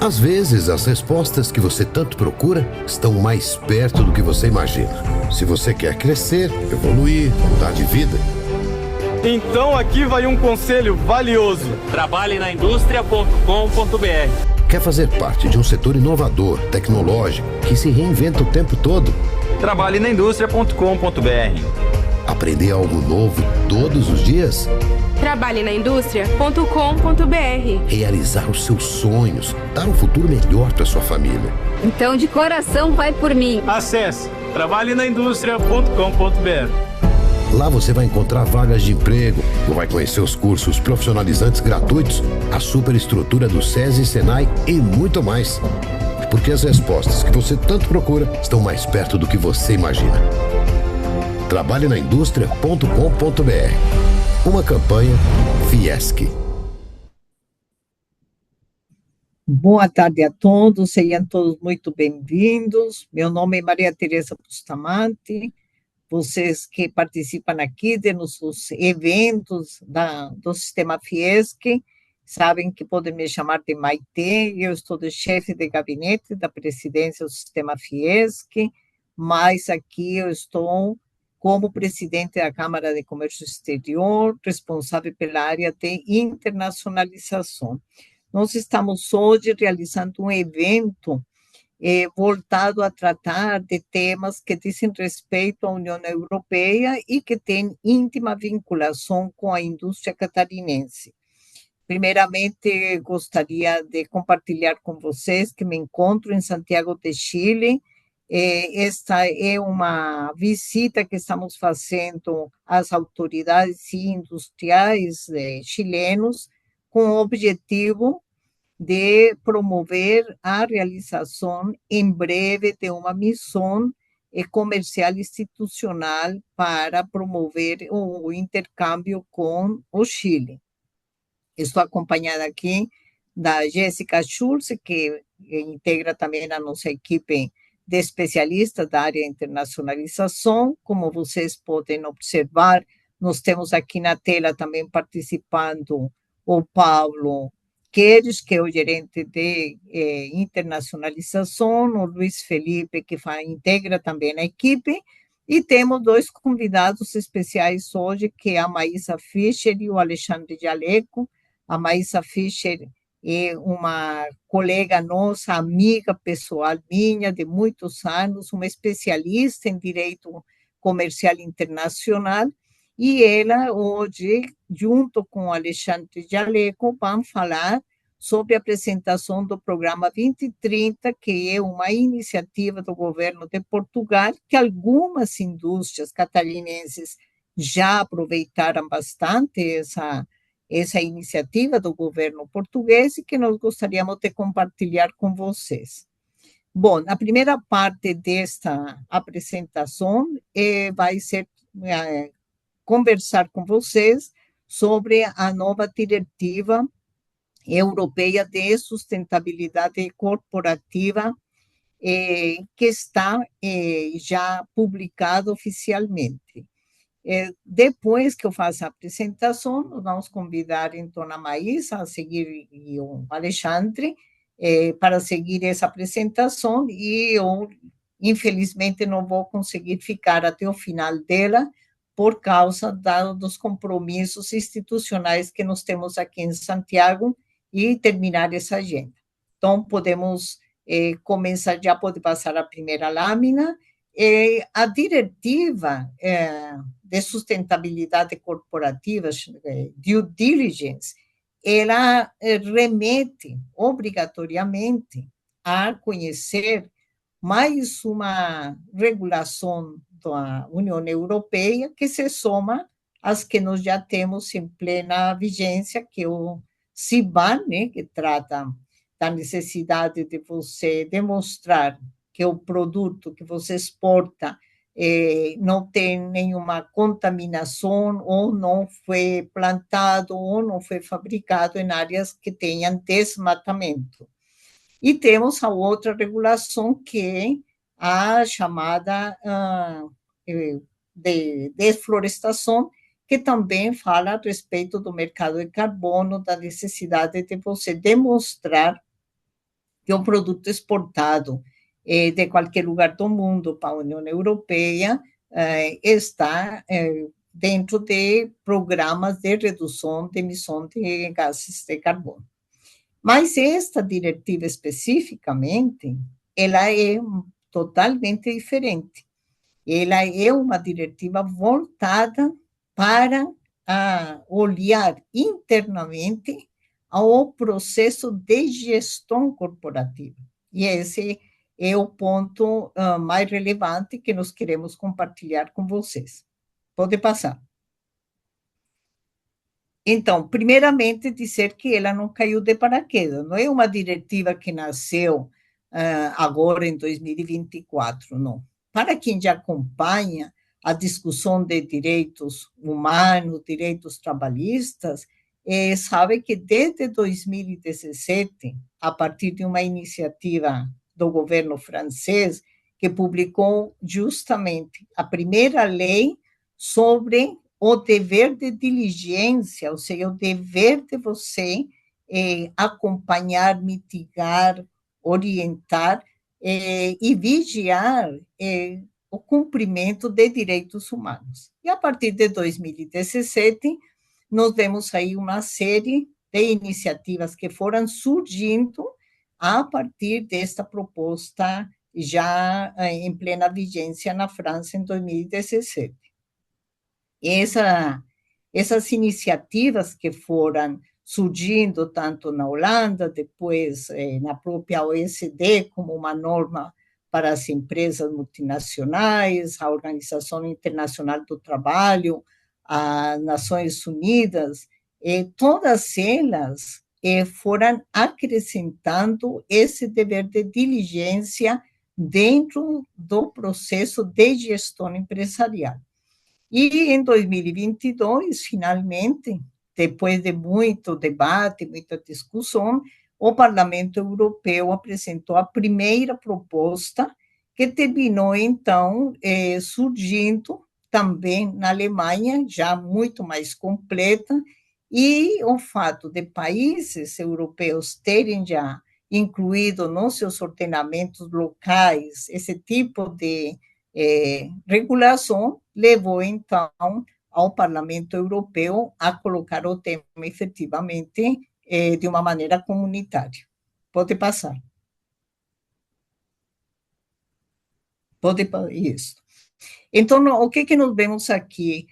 Às vezes, as respostas que você tanto procura estão mais perto do que você imagina. Se você quer crescer, evoluir, mudar de vida. Então aqui vai um conselho valioso. Trabalhe na indústria.com.br. Quer fazer parte de um setor inovador, tecnológico, que se reinventa o tempo todo? Trabalhe na indústria.com.br. Aprender algo novo todos os dias? Trabalhe na indústria.com.br. Realizar os seus sonhos, dar um futuro melhor para sua família. Então, de coração, vai por mim. Acesse trabalhenaindustria.com.br. Lá você vai encontrar vagas de emprego, vai conhecer os cursos profissionalizantes gratuitos, a superestrutura do SESI e Senai e muito mais. Porque as respostas que você tanto procura estão mais perto do que você imagina. Trabalhe na indústria.com.br. Uma campanha Fiesc. Boa tarde a todos, sejam todos muito bem-vindos. Meu nome é Maria Tereza Bustamante. Vocês que participam aqui de nossos eventos do Sistema Fiesc, sabem que podem me chamar de Maitê, eu estou de chefe de gabinete da presidência do Sistema Fiesc, mas aqui eu estou como presidente da Câmara de Comércio Exterior, responsável pela área de internacionalização. Nós estamos hoje realizando um evento voltado a tratar de temas que dizem respeito à União Europeia e que têm íntima vinculação com a indústria catarinense. Primeiramente, gostaria de compartilhar com vocês que me encontro em Santiago de Chile. Esta é uma visita que estamos fazendo às autoridades industriais chilenos com o objetivo de promover a realização em breve de uma missão comercial institucional para promover o intercâmbio com o Chile. Estou acompanhada aqui da Jéssica Schulz, que integra também a nossa equipe de especialistas da área de internacionalização. Como vocês podem observar, nós temos aqui na tela também participando o Paulo Queires, que é o gerente de internacionalização, o Luiz Felipe, que integra também a equipe, e temos dois convidados especiais hoje, que é a Maísa Fischer e o Alexandre Jaleco. A Maísa Fischer é uma colega nossa, amiga pessoal minha de muitos anos, uma especialista em direito comercial internacional, e ela hoje, junto com o Alexandre Jaleco, vão falar sobre a apresentação do Programa 2030, que é uma iniciativa do governo de Portugal, que algumas indústrias catarinenses já aproveitaram bastante essa iniciativa do governo português e que nós gostaríamos de compartilhar com vocês. Bom, a primeira parte desta apresentação vai ser conversar com vocês sobre a nova diretiva europeia de sustentabilidade corporativa que está já publicada oficialmente. Depois que eu faça a apresentação, nós vamos convidar então a Maísa a seguir e o Alexandre para seguir essa apresentação, e eu, infelizmente, não vou conseguir ficar até o final dela por causa dos compromissos institucionais que nós temos aqui em Santiago e terminar essa agenda. Então, podemos começar, já pode passar a primeira lâmina. A diretiva de sustentabilidade corporativa, due diligence, ela remete obrigatoriamente a conhecer mais uma regulação da União Europeia que se soma às que nós já temos em plena vigência, que é o CBAM, né, que trata da necessidade de você demonstrar que o produto que você exporta não tem nenhuma contaminação, ou não foi plantado, ou não foi fabricado em áreas que tenham desmatamento. E temos a outra regulação, que é a chamada de desflorestação, que também fala a respeito do mercado de carbono, da necessidade de você demonstrar que um produto exportado de qualquer lugar do mundo para a União Europeia está dentro de programas de redução de emissão de gases de carbono. Mas esta diretiva especificamente, ela é totalmente diferente. Ela é uma diretiva voltada para olhar internamente ao processo de gestão corporativa. E esse é o ponto mais relevante que nós queremos compartilhar com vocês. Pode passar. Então, primeiramente, dizer que ela não caiu de paraquedas, não é uma diretiva que nasceu agora em 2024, não. Para quem já acompanha a discussão de direitos humanos, direitos trabalhistas, sabe que desde 2017, a partir de uma iniciativa do governo francês, que publicou justamente a primeira lei sobre o dever de diligência, ou seja, o dever de você acompanhar, mitigar, orientar e vigiar o cumprimento de direitos humanos. E a partir de 2017, nós vemos aí uma série de iniciativas que foram surgindo a partir desta proposta já em plena vigência na França em 2017. Essas iniciativas que foram surgindo tanto na Holanda, depois na própria OECD, como uma norma para as empresas multinacionais, a Organização Internacional do Trabalho, as Nações Unidas, todas elas foram acrescentando esse dever de diligência dentro do processo de gestão empresarial. E em 2022, finalmente, depois de muito debate, muita discussão, o Parlamento Europeu apresentou a primeira proposta, que terminou, então, surgindo também na Alemanha, já muito mais completa, e o fato de países europeus terem já incluído nos seus ordenamentos locais esse tipo de regulação, levou, então, ao Parlamento Europeu a colocar o tema efetivamente de uma maneira comunitária. Pode passar. Isso. Então, o que nós vemos aqui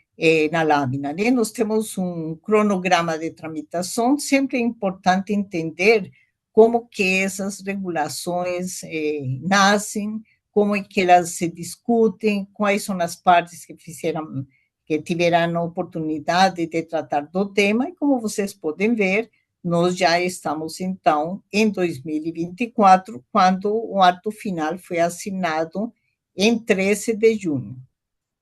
na lâmina, né? Nós temos um cronograma de tramitação, sempre é importante entender como que essas regulações nascem, como é que elas se discutem, quais são as partes que tiveram a oportunidade de tratar do tema, e como vocês podem ver, nós já estamos, então, em 2024, quando o ato final foi assinado em 13 de junho.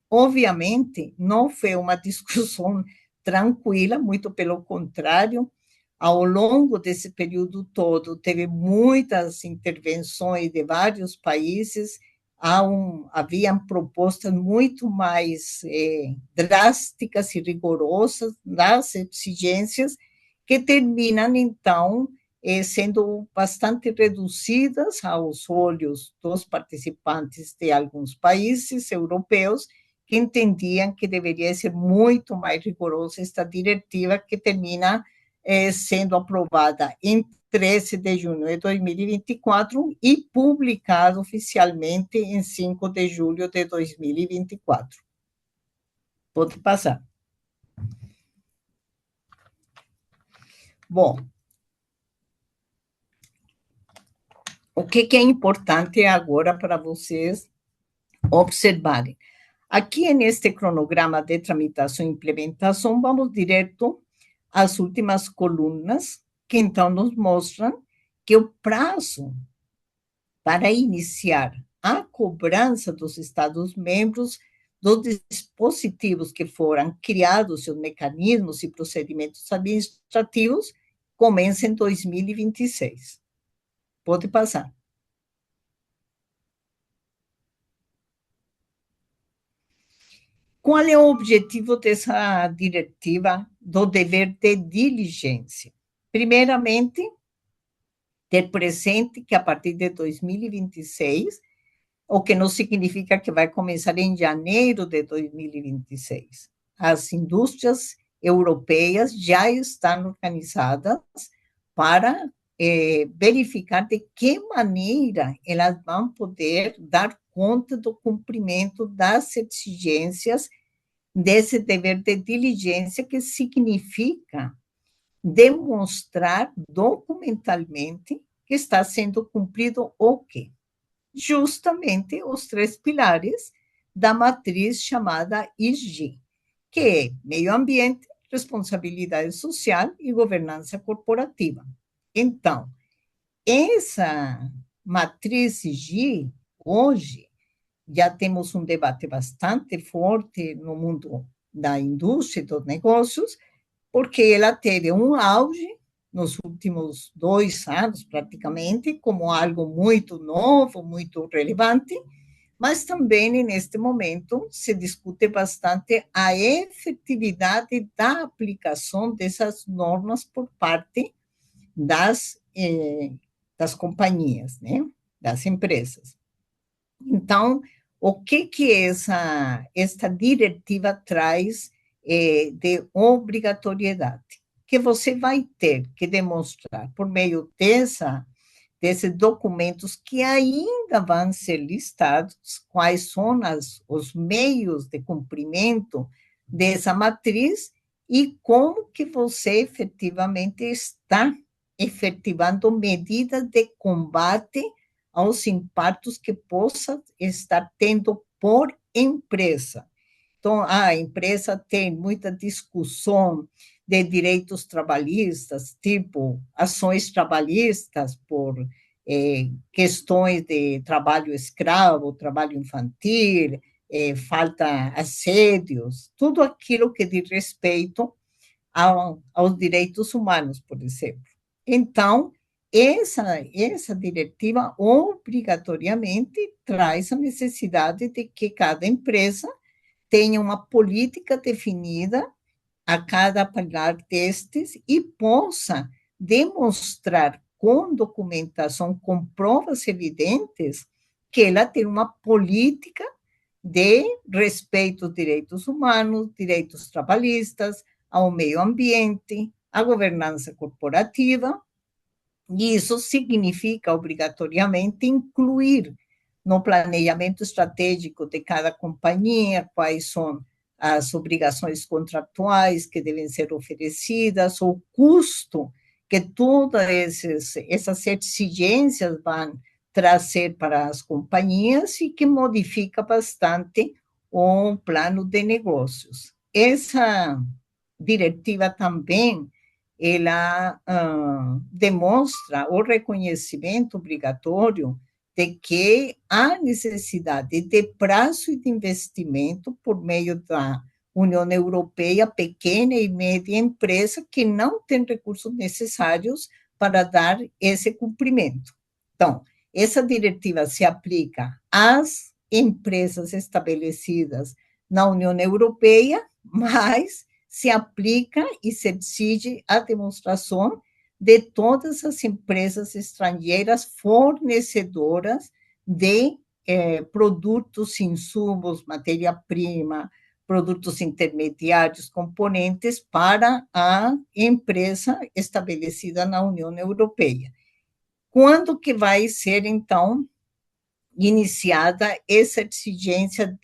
Obviamente, não foi uma discussão tranquila, muito pelo contrário, ao longo desse período todo, teve muitas intervenções de vários países, haviam propostas muito mais drásticas e rigorosas das exigências, que terminam, então, sendo bastante reduzidas aos olhos dos participantes de alguns países europeus, que entendiam que deveria ser muito mais rigorosa esta diretiva, que termina sendo aprovada em 13 de junho de 2024 e publicada oficialmente em 5 de julho de 2024. Pode passar. Bom, o que é importante agora para vocês observarem? Aqui, neste cronograma de tramitação e implementação, vamos direto às últimas colunas, que então nos mostram que o prazo para iniciar a cobrança dos Estados-membros dos dispositivos que foram criados, seus mecanismos e procedimentos administrativos, começa em 2026. Pode passar. Qual é o objetivo dessa diretiva do dever de diligência? Primeiramente, ter presente que a partir de 2026, o que não significa que vai começar em janeiro de 2026. As indústrias europeias já estão organizadas para verificar de que maneira elas vão poder dar conta do cumprimento das exigências desse dever de diligência, que significa demonstrar documentalmente que está sendo cumprido o quê? Justamente os 3 pilares da matriz chamada ESG, que é meio ambiente, responsabilidade social e governança corporativa. Então, essa matriz ESG, hoje, já temos um debate bastante forte no mundo da indústria e dos negócios, porque ela teve um auge nos últimos 2 anos, praticamente, como algo muito novo, muito relevante, mas também, neste momento, se discute bastante a efetividade da aplicação dessas normas por parte das companhias, né? Das empresas. Então, o que esta diretiva traz de obrigatoriedade? Que você vai ter que demonstrar, por meio desses documentos que ainda vão ser listados, quais são os meios de cumprimento dessa matriz e como que você efetivamente está efetivando medidas de combate aos impactos que possa estar tendo por empresa. Então, a empresa tem muita discussão de direitos trabalhistas, tipo ações trabalhistas por questões de trabalho escravo, trabalho infantil, falta assédios, tudo aquilo que diz respeito aos direitos humanos, por exemplo. Então, essa diretiva obrigatoriamente traz a necessidade de que cada empresa tenha uma política definida a cada pilar destes e possa demonstrar com documentação, com provas evidentes, que ela tem uma política de respeito aos direitos humanos, direitos trabalhistas, ao meio ambiente, à governança corporativa, e isso significa, obrigatoriamente, incluir no planejamento estratégico de cada companhia quais são as obrigações contratuais que devem ser oferecidas, o custo que todas essas exigências vão trazer para as companhias e que modifica bastante o plano de negócios. Essa diretiva também ela demonstra o reconhecimento obrigatório de que há necessidade de prazo e de investimento por meio da União Europeia, pequena e média empresa que não tem recursos necessários para dar esse cumprimento. Então, essa diretiva se aplica às empresas estabelecidas na União Europeia, mas se aplica e se exige a demonstração de todas as empresas estrangeiras fornecedoras de produtos, insumos, matéria-prima, produtos intermediários, componentes para a empresa estabelecida na União Europeia. Quando que vai ser, então, iniciada essa exigência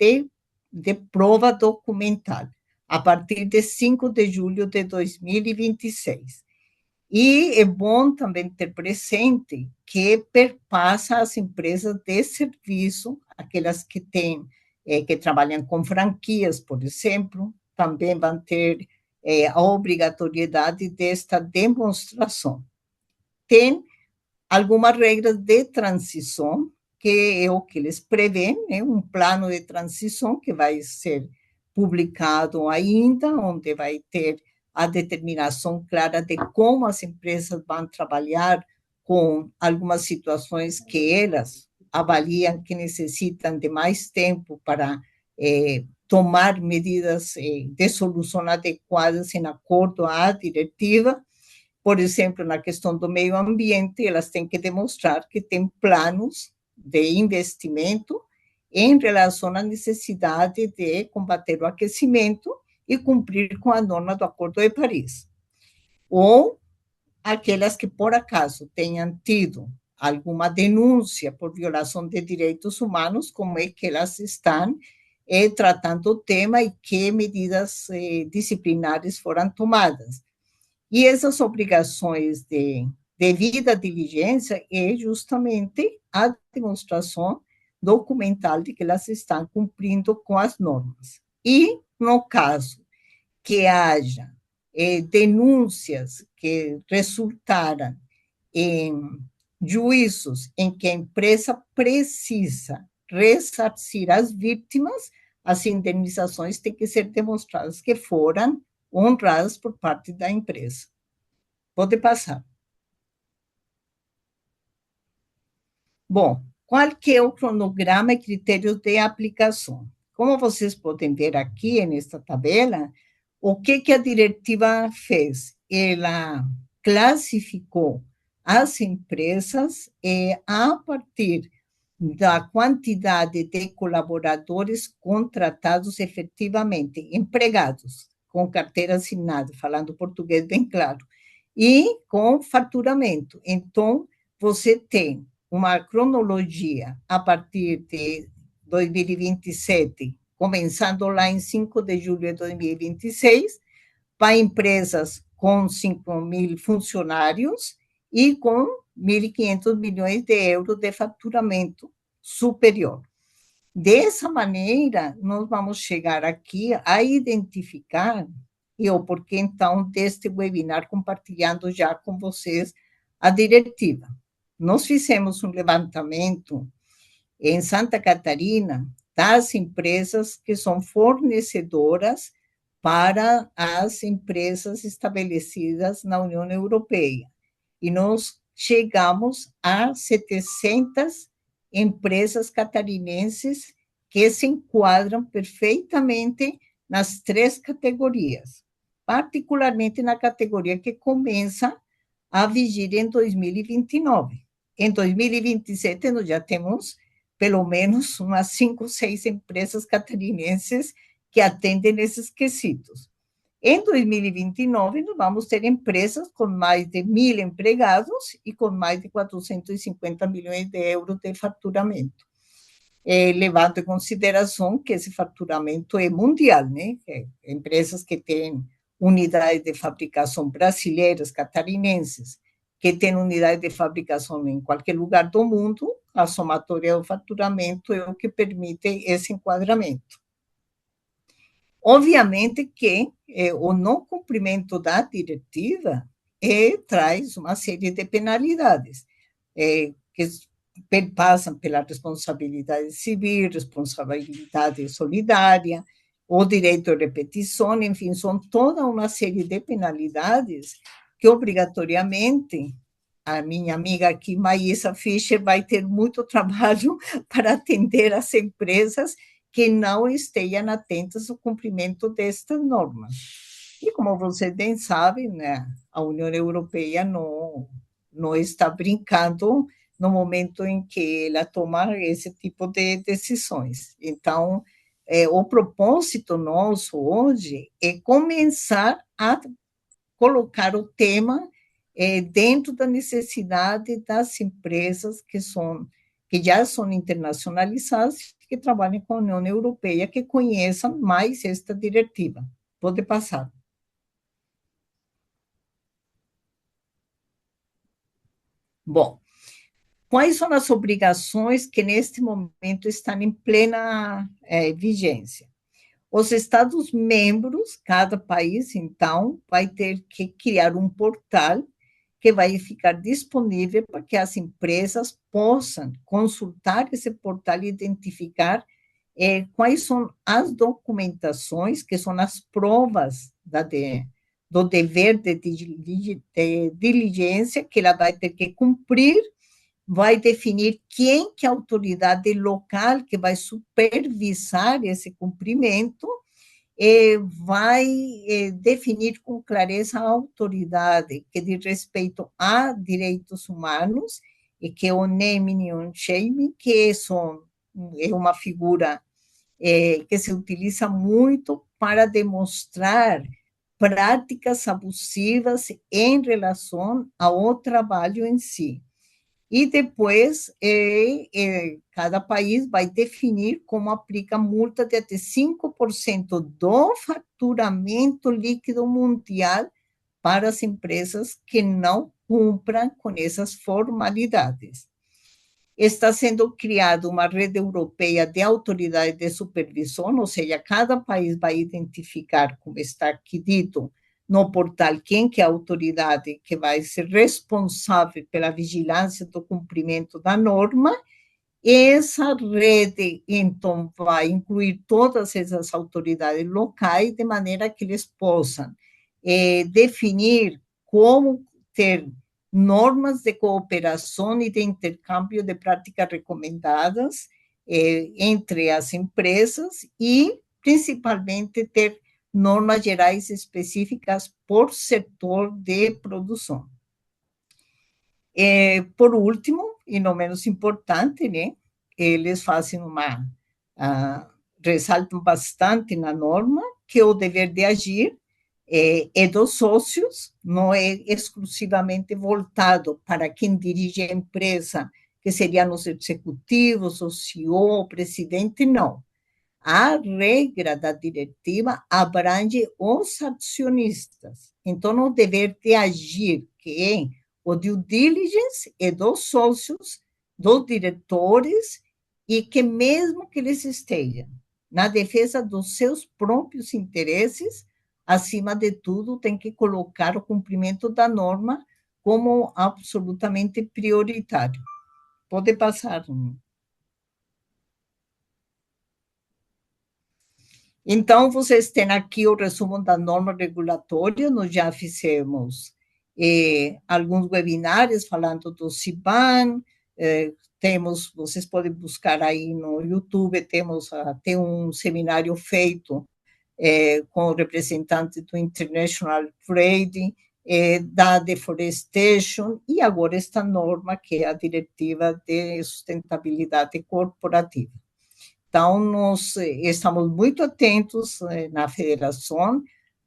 de prova documental? A partir de 5 de julho de 2026. E é bom também ter presente que perpassa as empresas de serviço, aquelas que têm, que trabalham com franquias, por exemplo, também vão ter a obrigatoriedade desta demonstração. Tem algumas regras de transição, que é o que eles prevêem, né? Um plano de transição que vai ser publicado ainda, onde vai ter a determinação clara de como as empresas vão trabalhar com algumas situações que elas avaliam que necessitam de mais tempo para tomar medidas de solução adequadas em acordo à diretiva, Por exemplo, na questão do meio ambiente, elas têm que demonstrar que têm planos de investimento em relação à necessidade de combater o aquecimento e cumprir com a norma do Acordo de Paris. Ou aquelas que, por acaso, tenham tido alguma denúncia por violação de direitos humanos, como é que elas estão tratando o tema e que medidas disciplinares foram tomadas. E essas obrigações de devida diligência é justamente a demonstração documental de que elas estão cumprindo com as normas. E, no caso que haja denúncias que resultaram em juízos em que a empresa precisa ressarcir as vítimas, as indenizações têm que ser demonstradas que foram honradas por parte da empresa. Pode passar. Bom, qual que é o cronograma e critérios de aplicação? Como vocês podem ver aqui nesta tabela, o que a diretiva fez? Ela classificou as empresas a partir da quantidade de colaboradores contratados efetivamente, empregados, com carteira assinada, falando português bem claro, e com faturamento. Então, você tem uma cronologia a partir de 2027, começando lá em 5 de julho de 2026, para empresas com 5.000 funcionários e com 1.500 milhões de euros de faturamento superior. Dessa maneira, nós vamos chegar aqui a identificar, e o porquê, então, deste webinar, compartilhando já com vocês a diretiva. Nós fizemos um levantamento em Santa Catarina das empresas que são fornecedoras para as empresas estabelecidas na União Europeia. E nós chegamos a 700 empresas catarinenses que se enquadram perfeitamente nas 3 categorias, particularmente na categoria que começa a vigir em 2029. Em 2027, nós já temos pelo menos umas 5 ou 6 empresas catarinenses que atendem esses quesitos. Em 2029, nós vamos ter empresas com mais de 1.000 empregados e com mais de 450 milhões de euros de faturamento. Levando em consideração que esse faturamento é mundial, né? Empresas que têm unidades de fabricação brasileiras, catarinenses, que têm unidade de fabricação em qualquer lugar do mundo, a somatória do faturamento é o que permite esse enquadramento. Obviamente que o não cumprimento da diretiva traz uma série de penalidades, que passam pela responsabilidade civil, responsabilidade solidária, o direito de repetição, enfim, são toda uma série de penalidades que, obrigatoriamente, a minha amiga aqui, Maísa Fischer, vai ter muito trabalho para atender as empresas que não estejam atentas ao cumprimento destas normas. E, como vocês bem sabem, né, a União Europeia não está brincando no momento em que ela toma esse tipo de decisões. Então, o propósito nosso hoje é começar a colocar o tema dentro da necessidade das empresas que já são internacionalizadas, que trabalhem com a União Europeia, que conheçam mais esta diretiva. Pode passar. Bom, quais são as obrigações que, neste momento, estão em plena vigência? Os Estados-membros, cada país, então, vai ter que criar um portal que vai ficar disponível para que as empresas possam consultar esse portal e identificar quais são as documentações, que são as provas do dever de diligência que ela vai ter que cumprir, vai definir quem que é a autoridade local que vai supervisar esse cumprimento, vai definir com clareza a autoridade que diz respeito a direitos humanos, e que é o naming e o shaming, que é uma figura que se utiliza muito para demonstrar práticas abusivas em relação ao trabalho em si. E depois, cada país vai definir como aplica multa de até 5% do faturamento líquido mundial para as empresas que não cumpram com essas formalidades. Está sendo criada uma rede europeia de autoridades de supervisão, ou seja, cada país vai identificar, como está aqui dito, no portal, quem que é a autoridade que vai ser responsável pela vigilância do cumprimento da norma. Essa rede, então, vai incluir todas essas autoridades locais, de maneira que eles possam definir como ter normas de cooperação e de intercâmbio de práticas recomendadas entre as empresas e, principalmente, ter normas gerais específicas por setor de produção. Por último, e não menos importante, né, eles fazem ressaltam bastante na norma que o dever de agir é dos sócios, não é exclusivamente voltado para quem dirige a empresa, que seriam os executivos, o CEO, o presidente, não. A regra da diretiva abrange os acionistas. Então, o dever de agir, que é o due diligence, é dos sócios, dos diretores, e que mesmo que eles estejam na defesa dos seus próprios interesses, acima de tudo, tem que colocar o cumprimento da norma como absolutamente prioritário. Pode passar. Então, vocês têm aqui o resumo da norma regulatória. Nós já fizemos alguns webinários falando do CBAM, vocês podem buscar aí no YouTube, temos até um seminário feito com o representante do International Trade, da Deforestation, e agora esta norma, que é a Diretiva de Sustentabilidade Corporativa. Então, nós estamos muito atentos na federação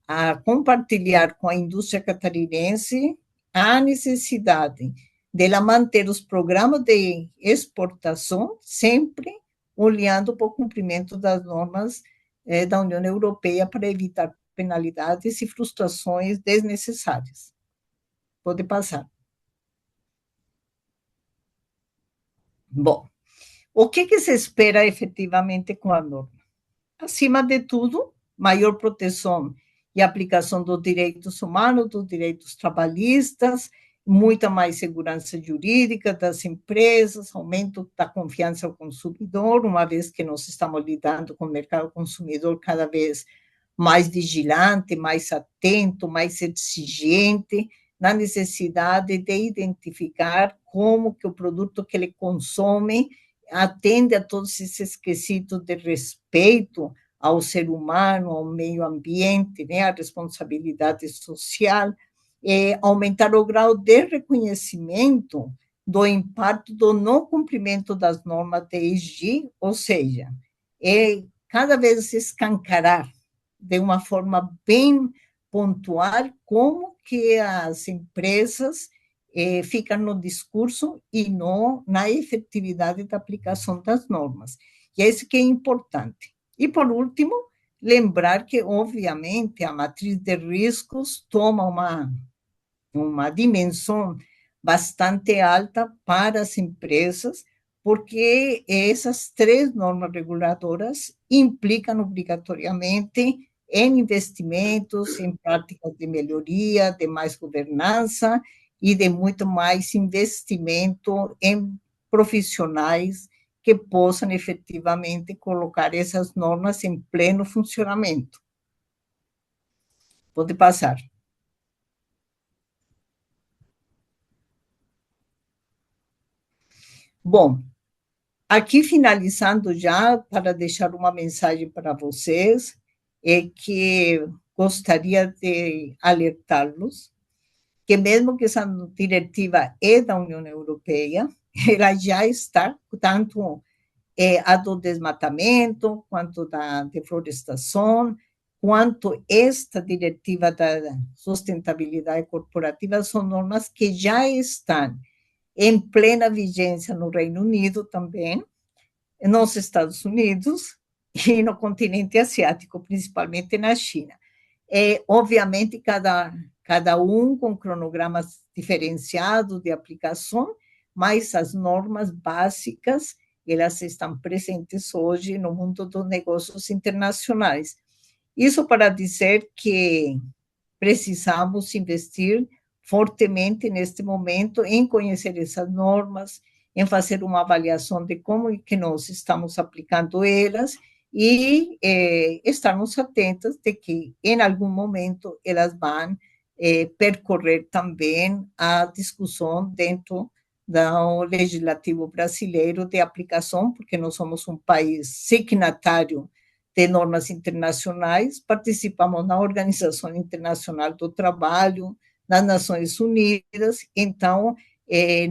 a compartilhar com a indústria catarinense a necessidade dela manter os programas de exportação sempre olhando para o cumprimento das normas da União Europeia para evitar penalidades e frustrações desnecessárias. Pode passar. Bom, o que se espera efetivamente com a norma? Acima de tudo, maior proteção e aplicação dos direitos humanos, dos direitos trabalhistas, muita mais segurança jurídica das empresas, aumento da confiança ao consumidor, uma vez que nós estamos lidando com o mercado consumidor cada vez mais vigilante, mais atento, mais exigente, na necessidade de identificar como que o produto que ele consome atende a todos esses quesitos de respeito ao ser humano, ao meio ambiente, né, à responsabilidade social, aumentar o grau de reconhecimento do impacto do não cumprimento das normas de ESG, ou seja, cada vez escancarar de uma forma bem pontual como que as empresas ficam no discurso e não na efetividade da aplicação das normas. E é isso que é importante. E, por último, lembrar que, obviamente, a matriz de riscos toma uma dimensão bastante alta para as empresas, porque essas 3 normas reguladoras implicam obrigatoriamente em investimentos, em práticas de melhoria, de mais governança e de muito mais investimento em profissionais que possam efetivamente colocar essas normas em pleno funcionamento. Pode passar. Bom, aqui finalizando já, para deixar uma mensagem para vocês, é que gostaria de alertá-los que mesmo que essa diretiva é da União Europeia, ela já está, tanto a do desmatamento, quanto da deflorestação, quanto esta diretiva da sustentabilidade corporativa, são normas que já estão em plena vigência no Reino Unido também, nos Estados Unidos e no continente asiático, principalmente na China. Obviamente, cada um com cronogramas diferenciados de aplicação, mas as normas básicas, elas estão presentes hoje no mundo dos negócios internacionais. Isso para dizer que precisamos investir fortemente neste momento em conhecer essas normas, em fazer uma avaliação de como que nós estamos aplicando elas e estarmos atentos de que, em algum momento, elas vão percorrer também a discussão dentro do legislativo brasileiro de aplicação, porque nós somos um país signatário de normas internacionais, participamos na Organização Internacional do Trabalho, nas Nações Unidas, então,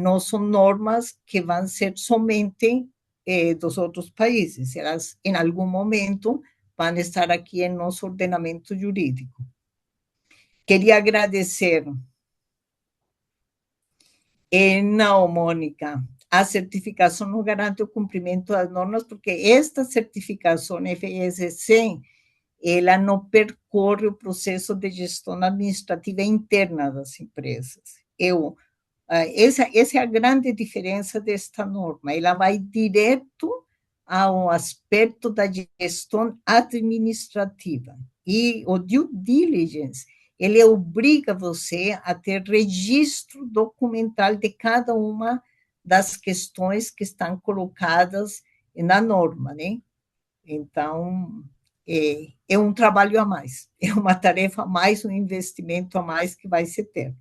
não são normas que vão ser somente dos outros países, elas, em algum momento, vão estar aqui em nosso ordenamento jurídico. Queria agradecer. Não, Mônica, a certificação não garante o cumprimento das normas, porque esta certificação FSC, ela não percorre o processo de gestão administrativa interna das empresas. Essa é a grande diferença desta norma, ela vai direto ao aspecto da gestão administrativa. E o due diligence, ele obriga você a ter registro documental de cada uma das questões que estão colocadas na norma, né? Então, é um trabalho a mais, é uma tarefa a mais, um investimento a mais que vai se ter.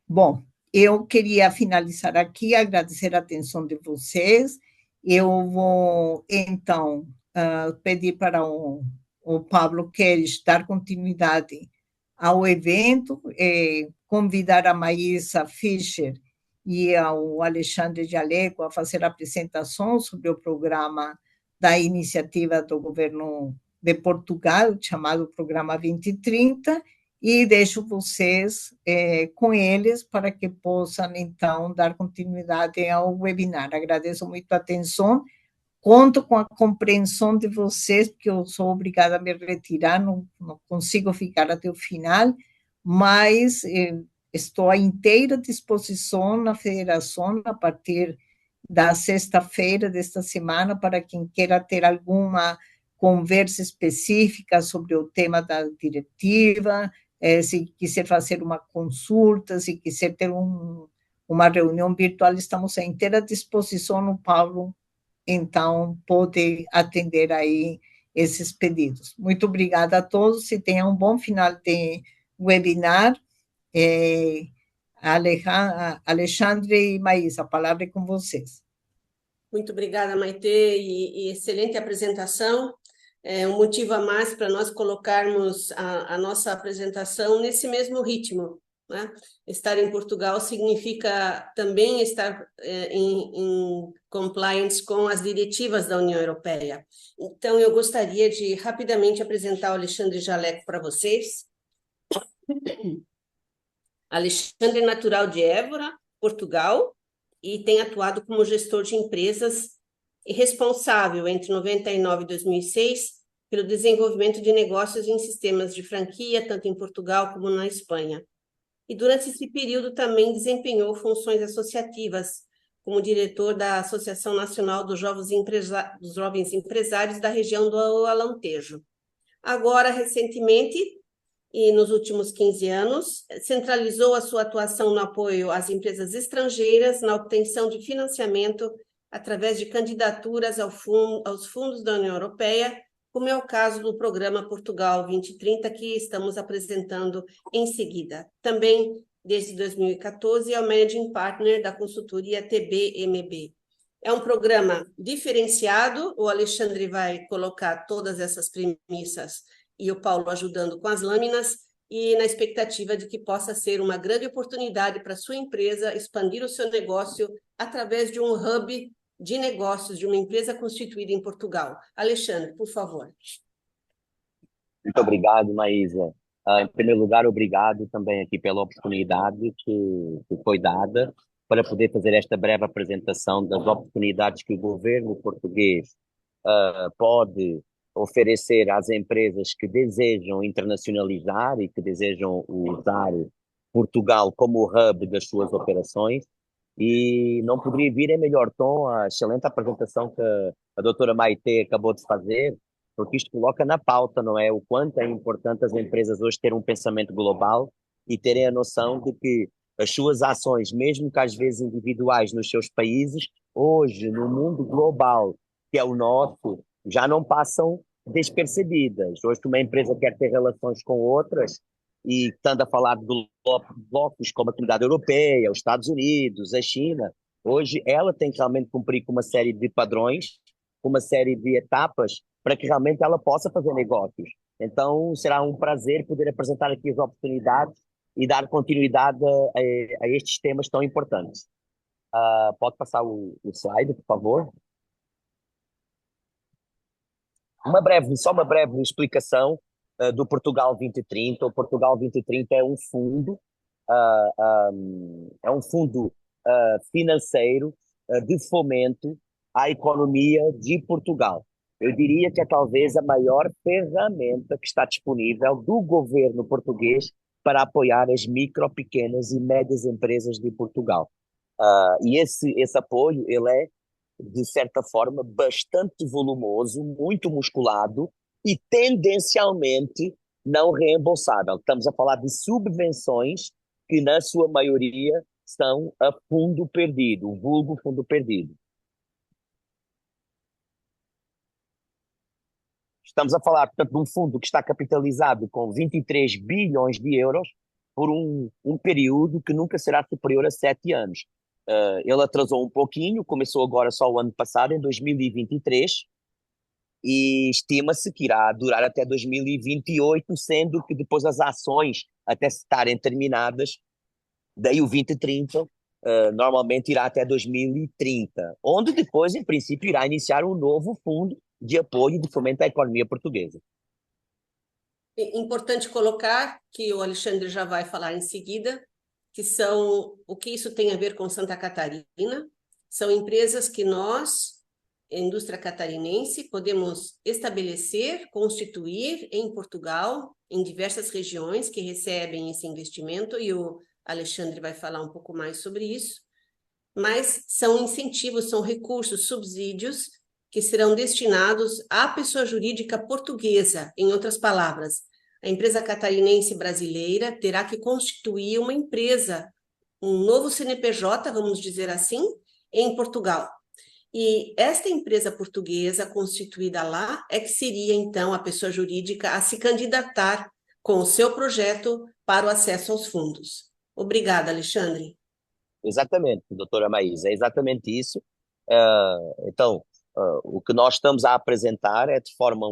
Bom, eu queria finalizar aqui, agradecer a atenção de vocês. Eu vou, então, pedir para o Pablo Queres dar continuidade ao evento, convidar a Maísa Fischer e ao Alexandre Jaleco a fazer a apresentação sobre o programa da iniciativa do governo de Portugal, chamado Programa 2030, e deixo vocês com eles para que possam, então, dar continuidade ao webinar. Agradeço muito a atenção, conto com a compreensão de vocês, porque eu sou obrigada a me retirar, não consigo ficar até o final, mas estou à inteira disposição na federação a partir da sexta-feira desta semana, para quem queira ter alguma conversa específica sobre o tema da diretiva, se quiser fazer uma consulta, se quiser ter uma reunião virtual, estamos à inteira disposição. O Paulo, então, pode atender aí esses pedidos. Muito obrigada a todos e tenham um bom final de webinar. Alexandre e Maísa, a palavra é com vocês. Muito obrigada, Maitê, e excelente apresentação. É um motivo a mais para nós colocarmos a nossa apresentação nesse mesmo ritmo, né? Estar em Portugal significa também estar em compliance com as diretivas da União Europeia. Então, eu gostaria de rapidamente apresentar o Alexandre Jaleco para vocês. Alexandre é natural de Évora, Portugal, e tem atuado como gestor de empresas e responsável, entre 99 e 2006, pelo desenvolvimento de negócios em sistemas de franquia, tanto em Portugal como na Espanha. E durante esse período também desempenhou funções associativas, como diretor da Associação Nacional dos Jovens Empresários da região do Alentejo. Agora, recentemente, e nos últimos 15 anos, centralizou a sua atuação no apoio às empresas estrangeiras, na obtenção de financiamento através de candidaturas aos fundos da União Europeia, como é o caso do Programa Portugal 2030, que estamos apresentando em seguida. Também, desde 2014, é o Managing Partner da consultoria TBMB. É um programa diferenciado, o Alexandre vai colocar todas essas premissas e o Paulo ajudando com as lâminas, e na expectativa de que possa ser uma grande oportunidade para a sua empresa expandir o seu negócio através de um hub de negócios de uma empresa constituída em Portugal. Alexandre, por favor. Muito obrigado, Maísa. Em primeiro lugar, obrigado também aqui pela oportunidade que foi dada para poder fazer esta breve apresentação das oportunidades que o governo português pode oferecer às empresas que desejam internacionalizar e que desejam usar Portugal como hub das suas operações. E não poderia vir em melhor tom a excelente apresentação que a doutora Maite acabou de fazer, porque isto coloca na pauta, não é? O quanto é importante as empresas hoje terem um pensamento global e terem a noção de que as suas ações, mesmo que às vezes individuais nos seus países, hoje, no mundo global, que é o nosso, já não passam despercebidas. Hoje, uma empresa quer ter relações com outras, e estando a falar de blocos como a Comunidade Europeia, os Estados Unidos, a China, hoje ela tem que realmente cumprir com uma série de padrões, com uma série de etapas, para que realmente ela possa fazer negócios. Então, será um prazer poder apresentar aqui as oportunidades e dar continuidade a estes temas tão importantes. Pode passar o slide, por favor? Só uma breve explicação do Portugal 2030. O Portugal 2030 é um fundo, financeiro de fomento à economia de Portugal. Eu diria que é talvez a maior ferramenta que está disponível do governo português para apoiar as micro, pequenas e médias empresas de Portugal. E esse apoio, ele é, de certa forma, bastante volumoso, muito musculado e tendencialmente não reembolsável. Estamos a falar de subvenções que, na sua maioria, são a fundo perdido, o vulgo fundo perdido. Estamos a falar, portanto, de um fundo que está capitalizado com 23 bilhões de euros por um período que nunca será superior a 7 anos. Ele atrasou um pouquinho, começou agora só o ano passado, em 2023, e estima-se que irá durar até 2028, sendo que depois as ações, até estarem terminadas, daí o 2030, normalmente irá até 2030, onde depois, em princípio, irá iniciar um novo fundo de apoio e de fomento à economia portuguesa. Importante colocar, que o Alexandre já vai falar em seguida, que são, o que isso tem a ver com Santa Catarina, são empresas que nós, indústria catarinense, podemos estabelecer, constituir em Portugal, em diversas regiões que recebem esse investimento, e o Alexandre vai falar um pouco mais sobre isso, mas são incentivos, são recursos, subsídios, que serão destinados à pessoa jurídica portuguesa. Em outras palavras, a empresa catarinense brasileira terá que constituir uma empresa, um novo CNPJ, vamos dizer assim, em Portugal. E esta empresa portuguesa constituída lá é que seria, então, a pessoa jurídica a se candidatar com o seu projeto para o acesso aos fundos. Obrigada, Alexandre. Exatamente, doutora Maísa, é exatamente isso. Então, o que nós estamos a apresentar é de forma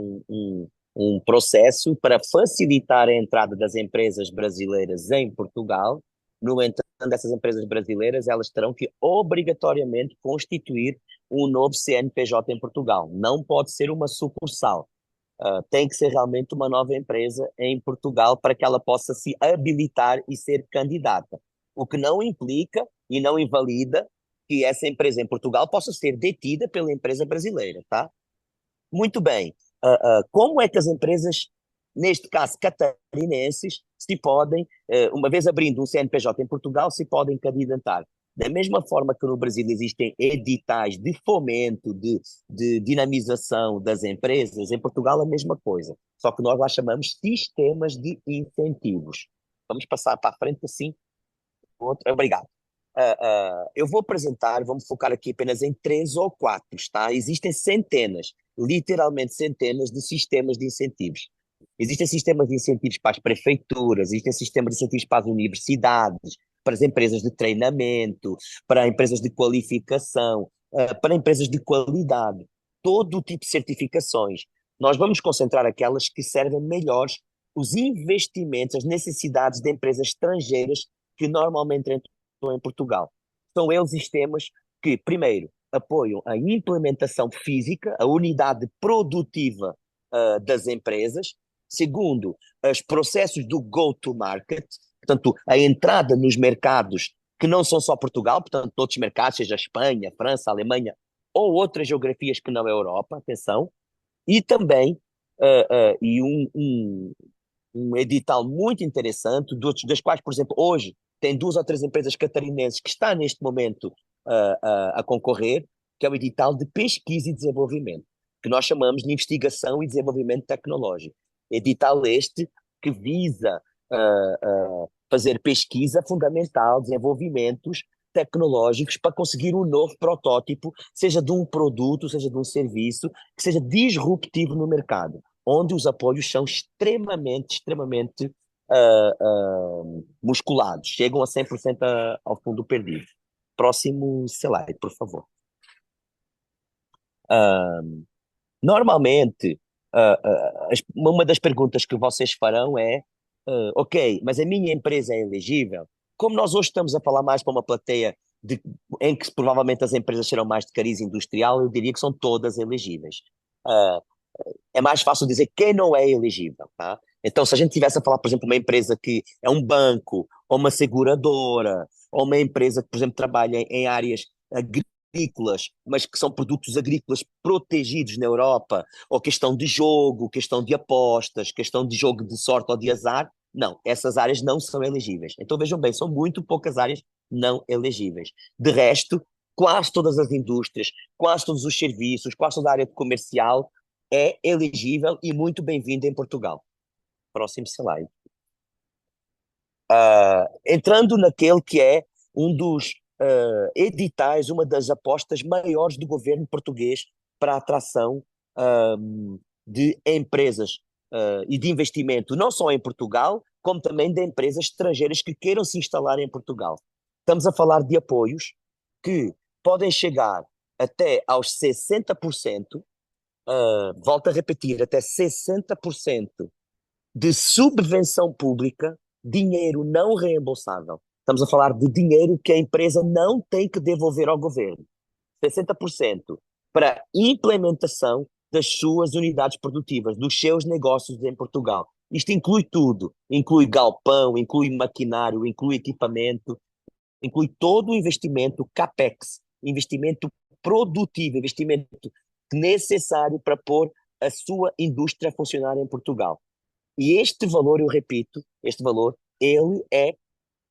um processo para facilitar a entrada das empresas brasileiras em Portugal. No entanto, essas empresas brasileiras, elas terão que obrigatoriamente constituir um novo CNPJ em Portugal. Não pode ser uma sucursal. Tem que ser realmente uma nova empresa em Portugal para que ela possa se habilitar e ser candidata. O que não implica e não invalida que essa empresa em Portugal possa ser detida pela empresa brasileira, tá? Muito bem. Como é que as empresas, neste caso catarinenses, se podem, uma vez abrindo um CNPJ em Portugal, se podem candidatar? Da mesma forma que no Brasil existem editais de fomento, de dinamização das empresas, em Portugal a mesma coisa. Só que nós lá chamamos sistemas de incentivos. Vamos passar para a frente assim. Obrigado. Eu vou apresentar, vamos focar aqui apenas em 3 ou 4, tá? Existem centenas, literalmente centenas de sistemas de incentivos. Existem sistemas de incentivos para as prefeituras, existem sistemas de incentivos para as universidades, para as empresas de treinamento, para empresas de qualificação, para empresas de qualidade, todo o tipo de certificações. Nós vamos concentrar aquelas que servem melhores os investimentos, as necessidades de empresas estrangeiras que normalmente entram em Portugal. São eles sistemas que, primeiro, apoiam a implementação física, a unidade produtiva das empresas. Segundo, os processos do go-to-market, portanto, a entrada nos mercados que não são só Portugal, portanto, outros mercados, seja Espanha, França, Alemanha, ou outras geografias que não é Europa, atenção, e também e um edital muito interessante, das quais, por exemplo, hoje tem 2 ou 3 empresas catarinenses que estão neste momento a concorrer, que é o edital de pesquisa e desenvolvimento, que nós chamamos de investigação e desenvolvimento tecnológico. Edital este que visa fazer pesquisa fundamental, desenvolvimentos tecnológicos para conseguir um novo protótipo, seja de um produto, seja de um serviço, que seja disruptivo no mercado, onde os apoios são extremamente musculados, chegam a 100% ao fundo perdido. Próximo slide, por favor. Normalmente, uma das perguntas que vocês farão é ok, mas a minha empresa é elegível? Como nós hoje estamos a falar mais para uma plateia em que provavelmente as empresas serão mais de cariz industrial, eu diria que são todas elegíveis. É mais fácil dizer quem não é elegível, tá? Então, se a gente tivesse a falar, por exemplo, uma empresa que é um banco, ou uma seguradora, ou uma empresa que, por exemplo, trabalha em áreas agrícolas, mas que são produtos agrícolas protegidos na Europa, ou questão de jogo, questão de apostas, questão de jogo de sorte ou de azar, não, essas áreas não são elegíveis. Então vejam bem, são muito poucas áreas não elegíveis. De resto, quase todas as indústrias, quase todos os serviços, quase toda a área comercial é elegível e muito bem-vinda em Portugal. Próximo slide. Entrando naquele que é um dos editais, uma das apostas maiores do governo português para a atração de empresas e de investimento, não só em Portugal, como também de empresas estrangeiras que queiram se instalar em Portugal. Estamos a falar de apoios que podem chegar até aos 60%, volto a repetir, até 60% de subvenção pública, dinheiro não reembolsável. Estamos a falar de dinheiro que a empresa não tem que devolver ao governo. 60% para implementação das suas unidades produtivas, dos seus negócios em Portugal. Isto inclui tudo. Inclui galpão, inclui maquinário, inclui equipamento, inclui todo o investimento CAPEX, investimento produtivo, investimento necessário para pôr a sua indústria a funcionar em Portugal. E este valor, eu repito, este valor, ele é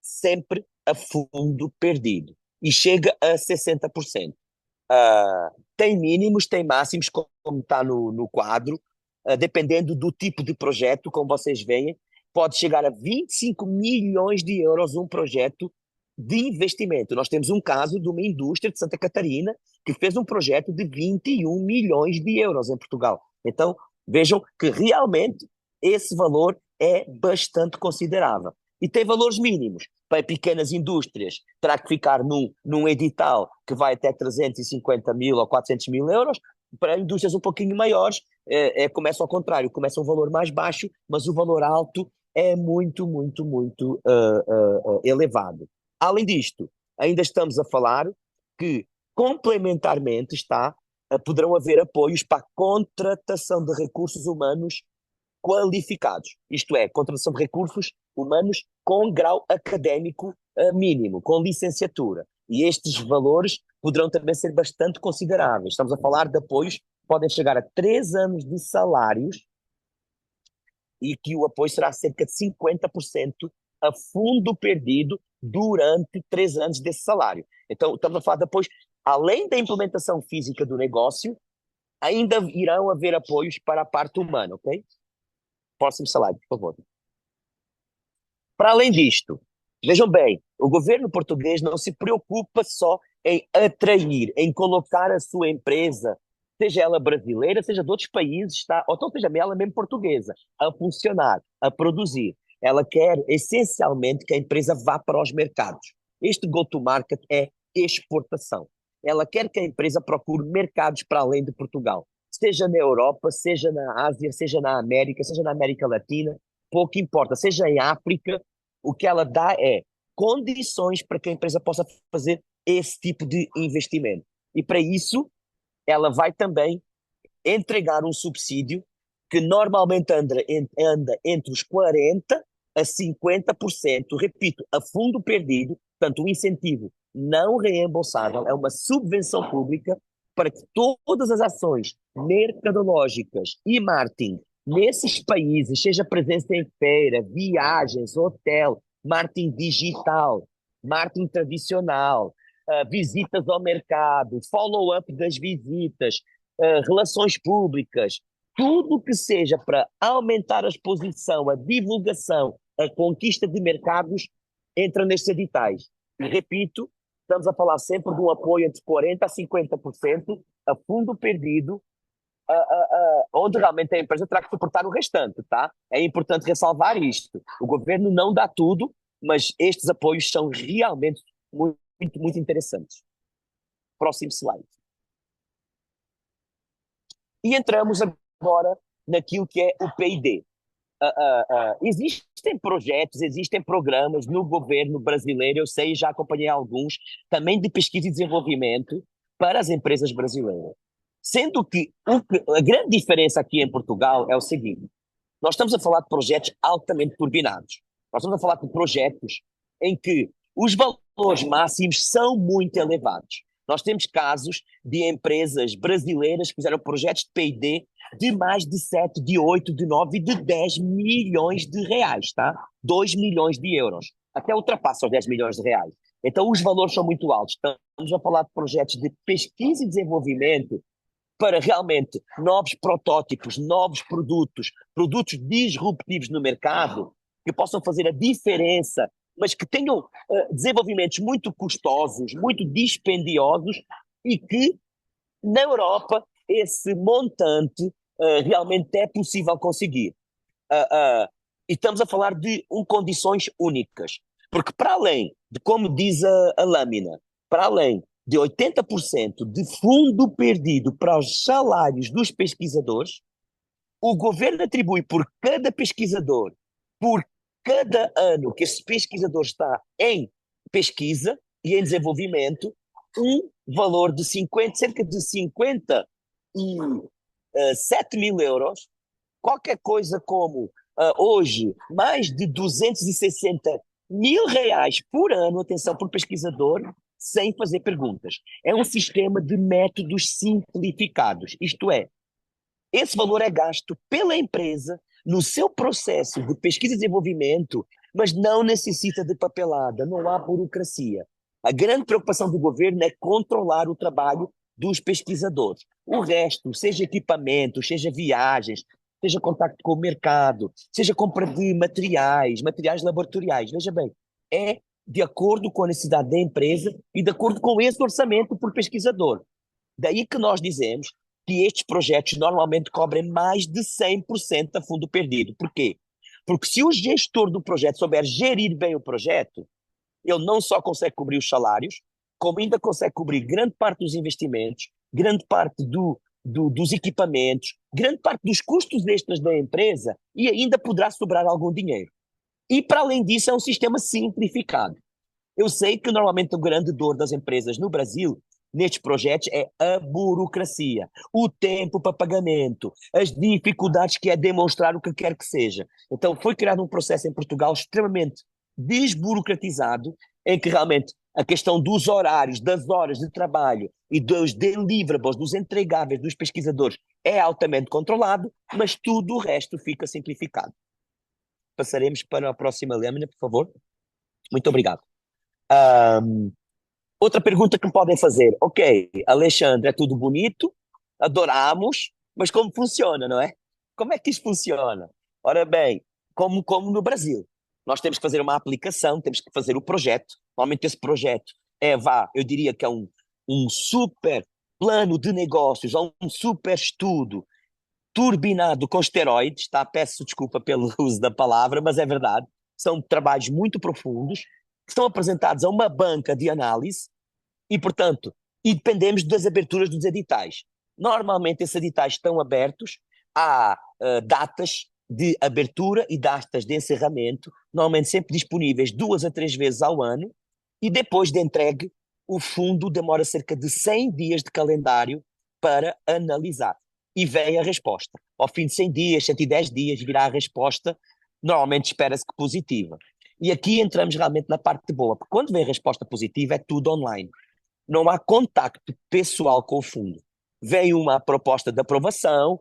sempre a fundo perdido e chega a 60%. Tem mínimos, tem máximos, como está no quadro, dependendo do tipo de projeto, como vocês veem, pode chegar a 25 milhões de euros um projeto de investimento. Nós temos um caso de uma indústria de Santa Catarina que fez um projeto de 21 milhões de euros em Portugal. Então, vejam que realmente esse valor é bastante considerável. E tem valores mínimos. Para pequenas indústrias, terá que ficar num edital que vai até 350 mil ou 400 mil euros. Para indústrias um pouquinho maiores, começa ao contrário, começa um valor mais baixo, mas o valor alto é muito elevado. Além disto, ainda estamos a falar que, complementarmente, poderão haver apoios para a contratação de recursos humanos qualificados, isto é, contratação de recursos humanos com grau académico mínimo, com licenciatura. E estes valores poderão também ser bastante consideráveis. Estamos a falar de apoios que podem chegar a 3 anos de salários e que o apoio será cerca de 50% a fundo perdido durante 3 anos desse salário. Então, estamos a falar de apoios, além da implementação física do negócio, ainda irão haver apoios para a parte humana, ok? Próximo slide, por favor. Para além disto, vejam bem, o governo português não se preocupa só em atrair, em colocar a sua empresa, seja ela brasileira, seja de outros países, ou então seja ela mesmo portuguesa, a funcionar, a produzir. Ela quer, essencialmente, que a empresa vá para os mercados. Este go-to-market é exportação. ela quer que a empresa procure mercados para além de Portugal. Seja na Europa, seja na Ásia, seja na América, seja na América Latina, pouco importa. Seja em África, o que ela dá é condições para que a empresa possa fazer esse tipo de investimento. E para isso, ela vai também entregar um subsídio que normalmente anda entre os 40% a 50%, repito, a fundo perdido, portanto, um incentivo não reembolsável, é uma subvenção pública para que todas as ações mercadológicas e marketing nesses países, seja presença em feira, viagens, hotel, marketing digital, marketing tradicional, visitas ao mercado, follow-up das visitas, relações públicas, tudo que seja para aumentar a exposição, a divulgação, a conquista de mercados, entra nestes editais. E repito, estamos a falar sempre de um apoio entre 40% a 50%, a fundo perdido, onde realmente a empresa terá que suportar o restante, tá? É importante ressalvar isto. O governo não dá tudo, mas estes apoios são realmente muito, muito interessantes. Próximo slide. E entramos agora naquilo que é o P&D. Existem projetos, existem programas no governo brasileiro, eu sei, já acompanhei alguns, também de pesquisa e desenvolvimento para as empresas brasileiras. Sendo que a grande diferença aqui em Portugal é o seguinte: nós estamos a falar de projetos altamente turbinados. Nós estamos a falar de projetos em que os valores máximos são muito elevados. Nós temos casos de empresas brasileiras que fizeram projetos de P&D de mais de 7, de 8, de 9 e de 10 milhões de reais, tá? 2 milhões de euros. Até ultrapassa os 10 milhões de reais. Então os valores são muito altos. Estamos a falar de projetos de pesquisa e desenvolvimento para realmente novos protótipos, novos produtos, produtos disruptivos no mercado, que possam fazer a diferença, mas que tenham desenvolvimentos muito custosos, muito dispendiosos, e que na Europa esse montante realmente é possível conseguir. E estamos a falar de condições únicas, porque para além de, como diz a lâmina, para além de 80% de fundo perdido para os salários dos pesquisadores, o governo atribui por cada pesquisador, por cada ano que esse pesquisador está em pesquisa e em desenvolvimento, um valor de cerca de 57 mil euros, qualquer coisa como hoje mais de 260 mil reais por ano, atenção, por pesquisador, sem fazer perguntas. É um sistema de métodos simplificados, isto é, esse valor é gasto pela empresa no seu processo de pesquisa e desenvolvimento, mas não necessita de papelada, não há burocracia. A grande preocupação do governo é controlar o trabalho dos pesquisadores. O resto, seja equipamentos, seja viagens, seja contacto com o mercado, seja compra de materiais laboratoriais, veja bem, é de acordo com a necessidade da empresa e de acordo com esse orçamento por pesquisador. Daí que nós dizemos que estes projetos normalmente cobrem mais de 100% a fundo perdido. Por quê? Porque se o gestor do projeto souber gerir bem o projeto, ele não só consegue cobrir os salários, como ainda consegue cobrir grande parte dos investimentos, grande parte dos equipamentos, grande parte dos custos extras da empresa, e ainda poderá sobrar algum dinheiro. E, para além disso, é um sistema simplificado. Eu sei que, normalmente, a grande dor das empresas no Brasil, nestes projetos, é a burocracia, o tempo para pagamento, as dificuldades que é demonstrar o que quer que seja. Então, foi criado um processo em Portugal extremamente desburocratizado, em que realmente a questão dos horários, das horas de trabalho e dos deliverables, dos entregáveis dos pesquisadores é altamente controlado, mas tudo o resto fica simplificado. Passaremos para a próxima lâmina, por favor. Muito obrigado. Outra pergunta que me podem fazer. Ok, Alexandre, é tudo bonito, adoramos, mas como funciona, não é? Como é que isto funciona? Ora bem, como no Brasil. Nós temos que fazer uma aplicação, temos que fazer o projeto. Normalmente esse projeto eu diria que é um super plano de negócios, ou um super estudo turbinado com esteroides, tá? Peço desculpa pelo uso da palavra, mas é verdade. São trabalhos muito profundos, que estão apresentados a uma banca de análise e, portanto, e dependemos das aberturas dos editais. Normalmente esses editais estão abertos, há datas de abertura e datas de encerramento, normalmente sempre disponíveis 2 a 3 vezes ao ano, e depois de entregue, o fundo demora cerca de 100 dias de calendário para analisar. E vem a resposta. Ao fim de 100 dias, 110 dias, virá a resposta, normalmente espera-se que positiva. E aqui entramos realmente na parte boa, porque quando vem a resposta positiva é tudo online. Não há contacto pessoal com o fundo. Vem uma proposta de aprovação,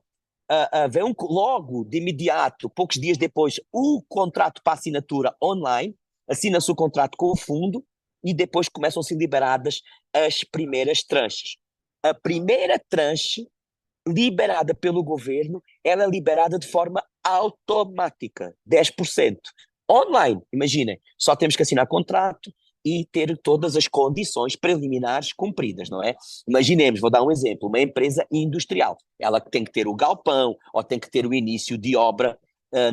vem logo, de imediato, poucos dias depois, o contrato para assinatura online, assina-se o contrato com o fundo e depois começam a ser liberadas as primeiras tranches. A primeira tranche, liberada pelo governo, ela é liberada de forma automática, 10%. Online, imaginem, só temos que assinar contrato e ter todas as condições preliminares cumpridas, não é? Imaginemos, vou dar um exemplo, uma empresa industrial, ela tem que ter o galpão, ou tem que ter o início de obra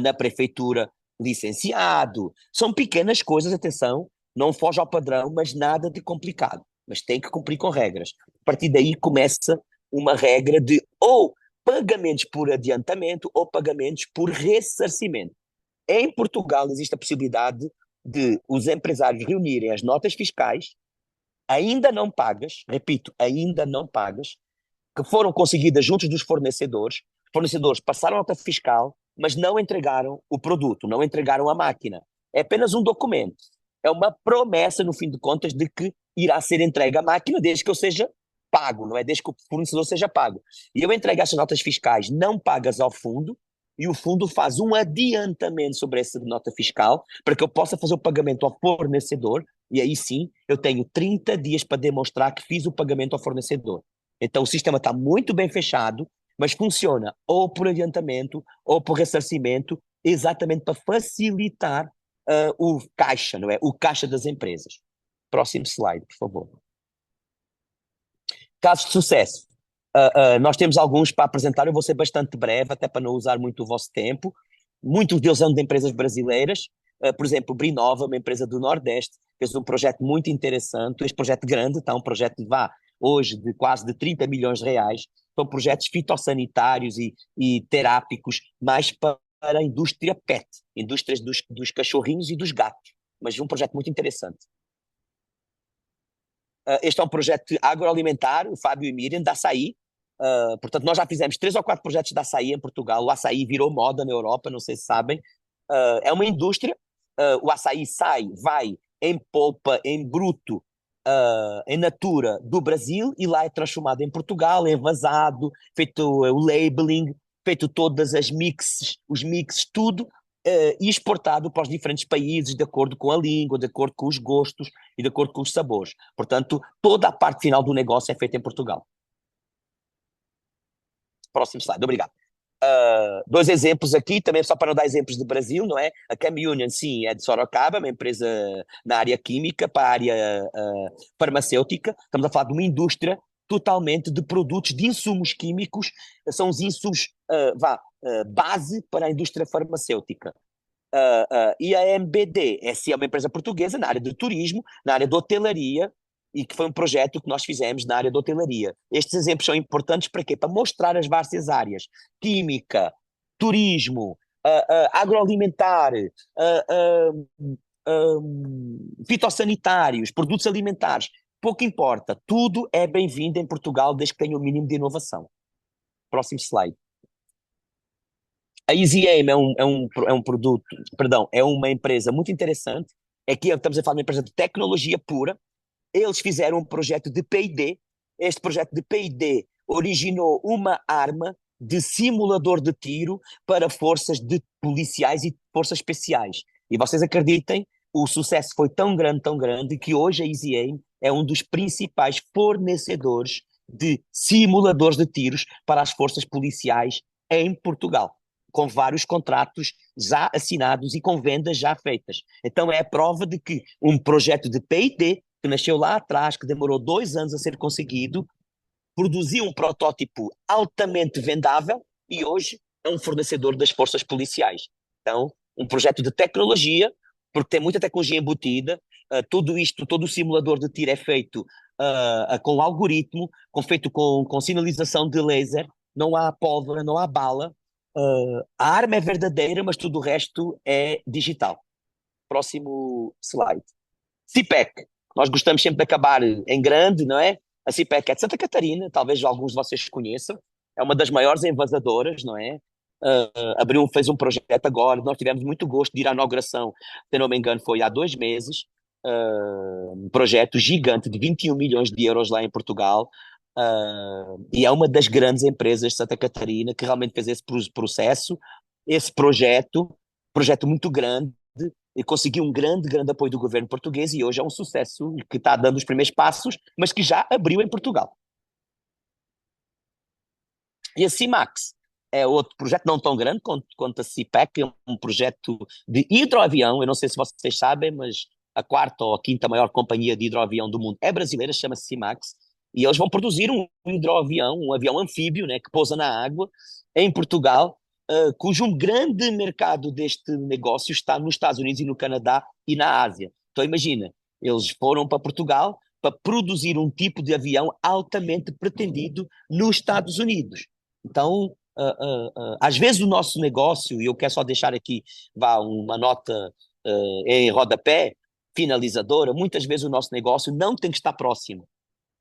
na prefeitura licenciado. São pequenas coisas, atenção, não foge ao padrão, mas nada de complicado, mas tem que cumprir com regras. A partir daí começa uma regra de ou pagamentos por adiantamento ou pagamentos por ressarcimento. Em Portugal existe a possibilidade de os empresários reunirem as notas fiscais, ainda não pagas, repito, ainda não pagas, que foram conseguidas juntos dos fornecedores. Os fornecedores passaram a nota fiscal, mas não entregaram o produto, não entregaram a máquina. É apenas um documento. É uma promessa, no fim de contas, de que irá ser entregue a máquina desde que eu seja pago, não é? Desde que o fornecedor seja pago. E eu entrego essas notas fiscais não pagas ao fundo, e o fundo faz um adiantamento sobre essa nota fiscal para que eu possa fazer o pagamento ao fornecedor, e aí sim eu tenho 30 dias para demonstrar que fiz o pagamento ao fornecedor. Então o sistema está muito bem fechado, mas funciona ou por adiantamento ou por ressarcimento, exatamente para facilitar o caixa, não é? O caixa das empresas. Próximo slide, por favor. Casos de sucesso. Nós temos alguns para apresentar, eu vou ser bastante breve, até para não usar muito o vosso tempo. Muitos deles são de empresas brasileiras, por exemplo, Brinova, uma empresa do Nordeste, fez um projeto muito interessante, este projeto grande, está um projeto hoje de quase de 30 milhões de reais, são projetos fitossanitários e terápicos, mais para a indústria PET, indústrias dos cachorrinhos e dos gatos, mas um projeto muito interessante. Este é um projeto agroalimentar, o Fábio e Miriam, da Açaí. Portanto, nós já fizemos 3 ou 4 projetos da Açaí em Portugal. O açaí virou moda na Europa, não sei se sabem. É uma indústria, o açaí vai em polpa, em bruto, em natura do Brasil, e lá é transformado em Portugal, envasado, feito o labeling, feito todas os mixes, tudo, e exportado para os diferentes países de acordo com a língua, de acordo com os gostos e de acordo com os sabores. Portanto, toda a parte final do negócio é feita em Portugal. Próximo slide, obrigado. 2 exemplos aqui, também só para não dar exemplos do Brasil, não é? A Chem Union, sim, é de Sorocaba, uma empresa na área química, para a área farmacêutica. Estamos a falar de uma indústria totalmente de produtos, de insumos químicos, são os insumos base para a indústria farmacêutica. E a MBD, essa é uma empresa portuguesa na área do turismo, na área da hotelaria, e que foi um projeto que nós fizemos na área da hotelaria. Estes exemplos são importantes para quê? Para mostrar as várias áreas: química, turismo, agroalimentar, fitossanitários, produtos alimentares. Pouco importa, tudo é bem-vindo em Portugal desde que tenha o mínimo de inovação. Próximo slide. A EasyAim é uma empresa muito interessante. Aqui estamos a falar de uma empresa de tecnologia pura. Eles fizeram um projeto de P&D. Este projeto de P&D originou uma arma de simulador de tiro para forças de policiais e forças especiais. E vocês acreditem, o sucesso foi tão grande, que hoje a EasyAim é um dos principais fornecedores de simuladores de tiros para as forças policiais em Portugal, com vários contratos já assinados e com vendas já feitas. Então é a prova de que um projeto de P&D, que nasceu lá atrás, que demorou 2 anos a ser conseguido, produziu um protótipo altamente vendável e hoje é um fornecedor das forças policiais. Então, um projeto de tecnologia, porque tem muita tecnologia embutida, todo o simulador de tiro é feito com algoritmo, feito com sinalização de laser, não há pólvora, não há bala. A arma é verdadeira, mas tudo o resto é digital. Próximo slide. CPEC. Nós gostamos sempre de acabar em grande, não é? A CPEC é de Santa Catarina, talvez alguns de vocês conheçam. É uma das maiores envasadoras, não é? Fez um projeto agora, nós tivemos muito gosto de ir à inauguração, se não me engano foi há 2 meses, um projeto gigante de 21 milhões de euros lá em Portugal, e é uma das grandes empresas de Santa Catarina que realmente fez esse processo, esse projeto muito grande, e conseguiu um grande apoio do governo português, e hoje é um sucesso que está dando os primeiros passos, mas que já abriu em Portugal. E a CIMAX é outro projeto não tão grande quanto a CIPEC, é um projeto de hidroavião. Eu não sei se vocês sabem, mas a 4ª ou a 5ª maior companhia de hidroavião do mundo é brasileira, chama-se CIMAX, e eles vão produzir um hidroavião, um avião anfíbio, né, que pousa na água, em Portugal, cujo grande mercado deste negócio está nos Estados Unidos e no Canadá e na Ásia. Então imagina, eles foram para Portugal para produzir um tipo de avião altamente pretendido nos Estados Unidos. Então, às vezes o nosso negócio, e eu quero só deixar aqui uma nota em rodapé, finalizadora, muitas vezes o nosso negócio não tem que estar próximo.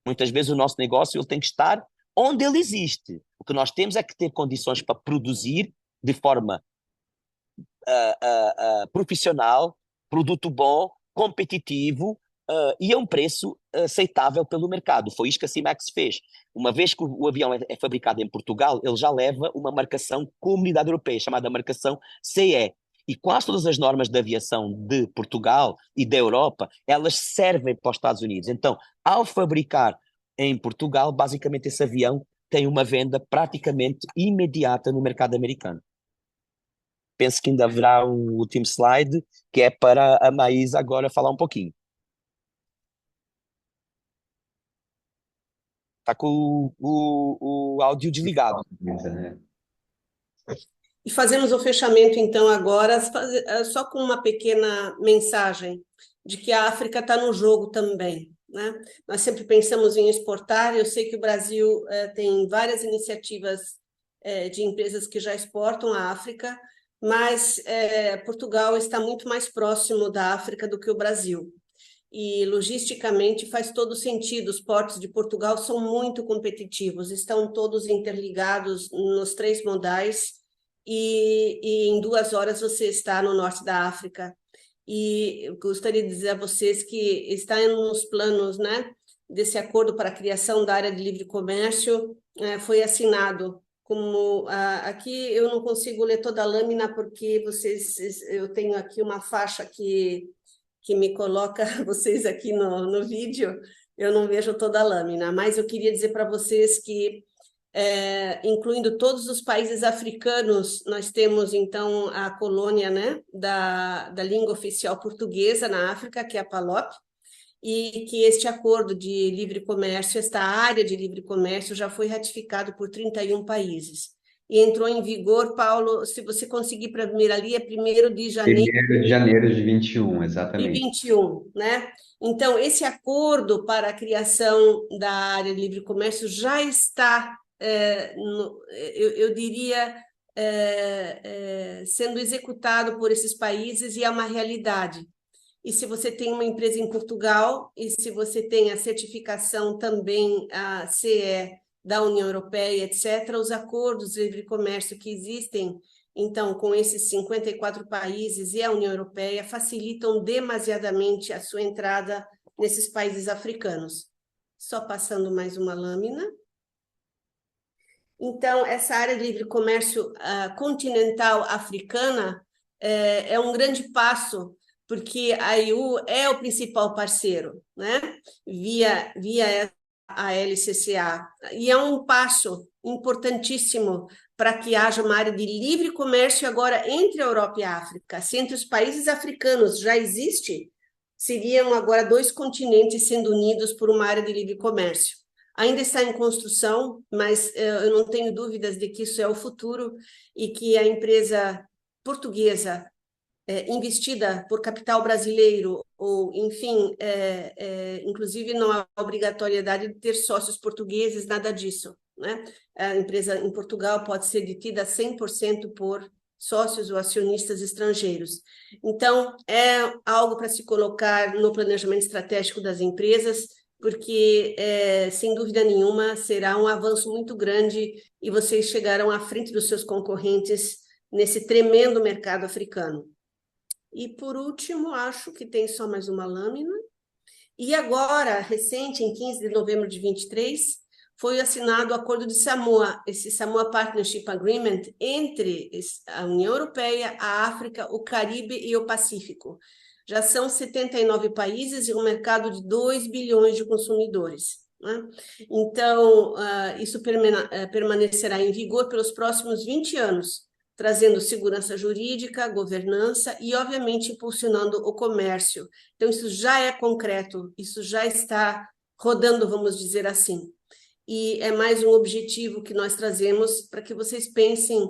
Muitas vezes o nosso negócio ele tem que estar onde ele existe. O que nós temos é que ter condições para produzir de forma profissional, produto bom, competitivo, e a um preço aceitável pelo mercado. Foi isso que a CIMAX fez. Uma vez que o avião é fabricado em Portugal, ele já leva uma marcação Comunidade Europeia, chamada marcação CE. E quase todas as normas de aviação de Portugal e da Europa, elas servem para os Estados Unidos. Então, ao fabricar em Portugal, basicamente esse avião tem uma venda praticamente imediata no mercado americano. Penso que ainda haverá um último slide, que é para a Maísa agora falar um pouquinho. Está com o áudio desligado. E fazemos o fechamento, então, agora, só com uma pequena mensagem de que a África está no jogo também, né? Nós sempre pensamos em exportar, eu sei que o Brasil tem várias iniciativas de empresas que já exportam à África, mas Portugal está muito mais próximo da África do que o Brasil. E, logisticamente, faz todo sentido. Os portos de Portugal são muito competitivos, estão todos interligados nos 3 modais, e em 2 horas você está no norte da África. E eu gostaria de dizer a vocês que está nos planos, né, desse acordo para a criação da área de livre comércio, foi assinado. Como aqui eu não consigo ler toda a lâmina, porque eu tenho aqui uma faixa que me coloca vocês aqui no vídeo, eu não vejo toda a lâmina, mas eu queria dizer para vocês que, incluindo todos os países africanos, nós temos, então, a colônia, né, da língua oficial portuguesa na África, que é a PALOP, e que este acordo de livre comércio, esta área de livre comércio, já foi ratificado por 31 países. E entrou em vigor, Paulo, se você conseguir para ver ali, é 1º de janeiro. 1º de janeiro de 21, exatamente. De 21, né? Então, esse acordo para a criação da área de livre comércio já está, eu diria, sendo executado por esses países, e é uma realidade. E se você tem uma empresa em Portugal, e se você tem a certificação também, a CE da União Europeia, etc., os acordos de livre comércio que existem, então, com esses 54 países e a União Europeia, facilitam demasiadamente a sua entrada nesses países africanos. Só passando mais uma lâmina. Então, essa área de livre comércio continental africana é um grande passo, porque a EU é o principal parceiro, né? Via a LCCA, e é um passo importantíssimo para que haja uma área de livre comércio agora entre a Europa e a África. Se entre os países africanos já existe, seriam agora 2 continentes sendo unidos por uma área de livre comércio. Ainda está em construção, mas eu não tenho dúvidas de que isso é o futuro, e que a empresa portuguesa investida por capital brasileiro, ou, enfim, inclusive não há obrigatoriedade de ter sócios portugueses, nada disso, né? A empresa em Portugal pode ser detida 100% por sócios ou acionistas estrangeiros. Então, é algo para se colocar no planejamento estratégico das empresas, porque, sem dúvida nenhuma, será um avanço muito grande e vocês chegarão à frente dos seus concorrentes nesse tremendo mercado africano. E, por último, acho que tem só mais uma lâmina. E agora, recente, em 15 de novembro de 23, foi assinado o Acordo de Samoa, esse Samoa Partnership Agreement, entre a União Europeia, a África, o Caribe e o Pacífico. Já são 79 países e um mercado de 2 bilhões de consumidores, né? Então, isso permanecerá em vigor pelos próximos 20 anos, trazendo segurança jurídica, governança e, obviamente, impulsionando o comércio. Então, isso já é concreto, isso já está rodando, vamos dizer assim. E é mais um objetivo que nós trazemos para que vocês pensem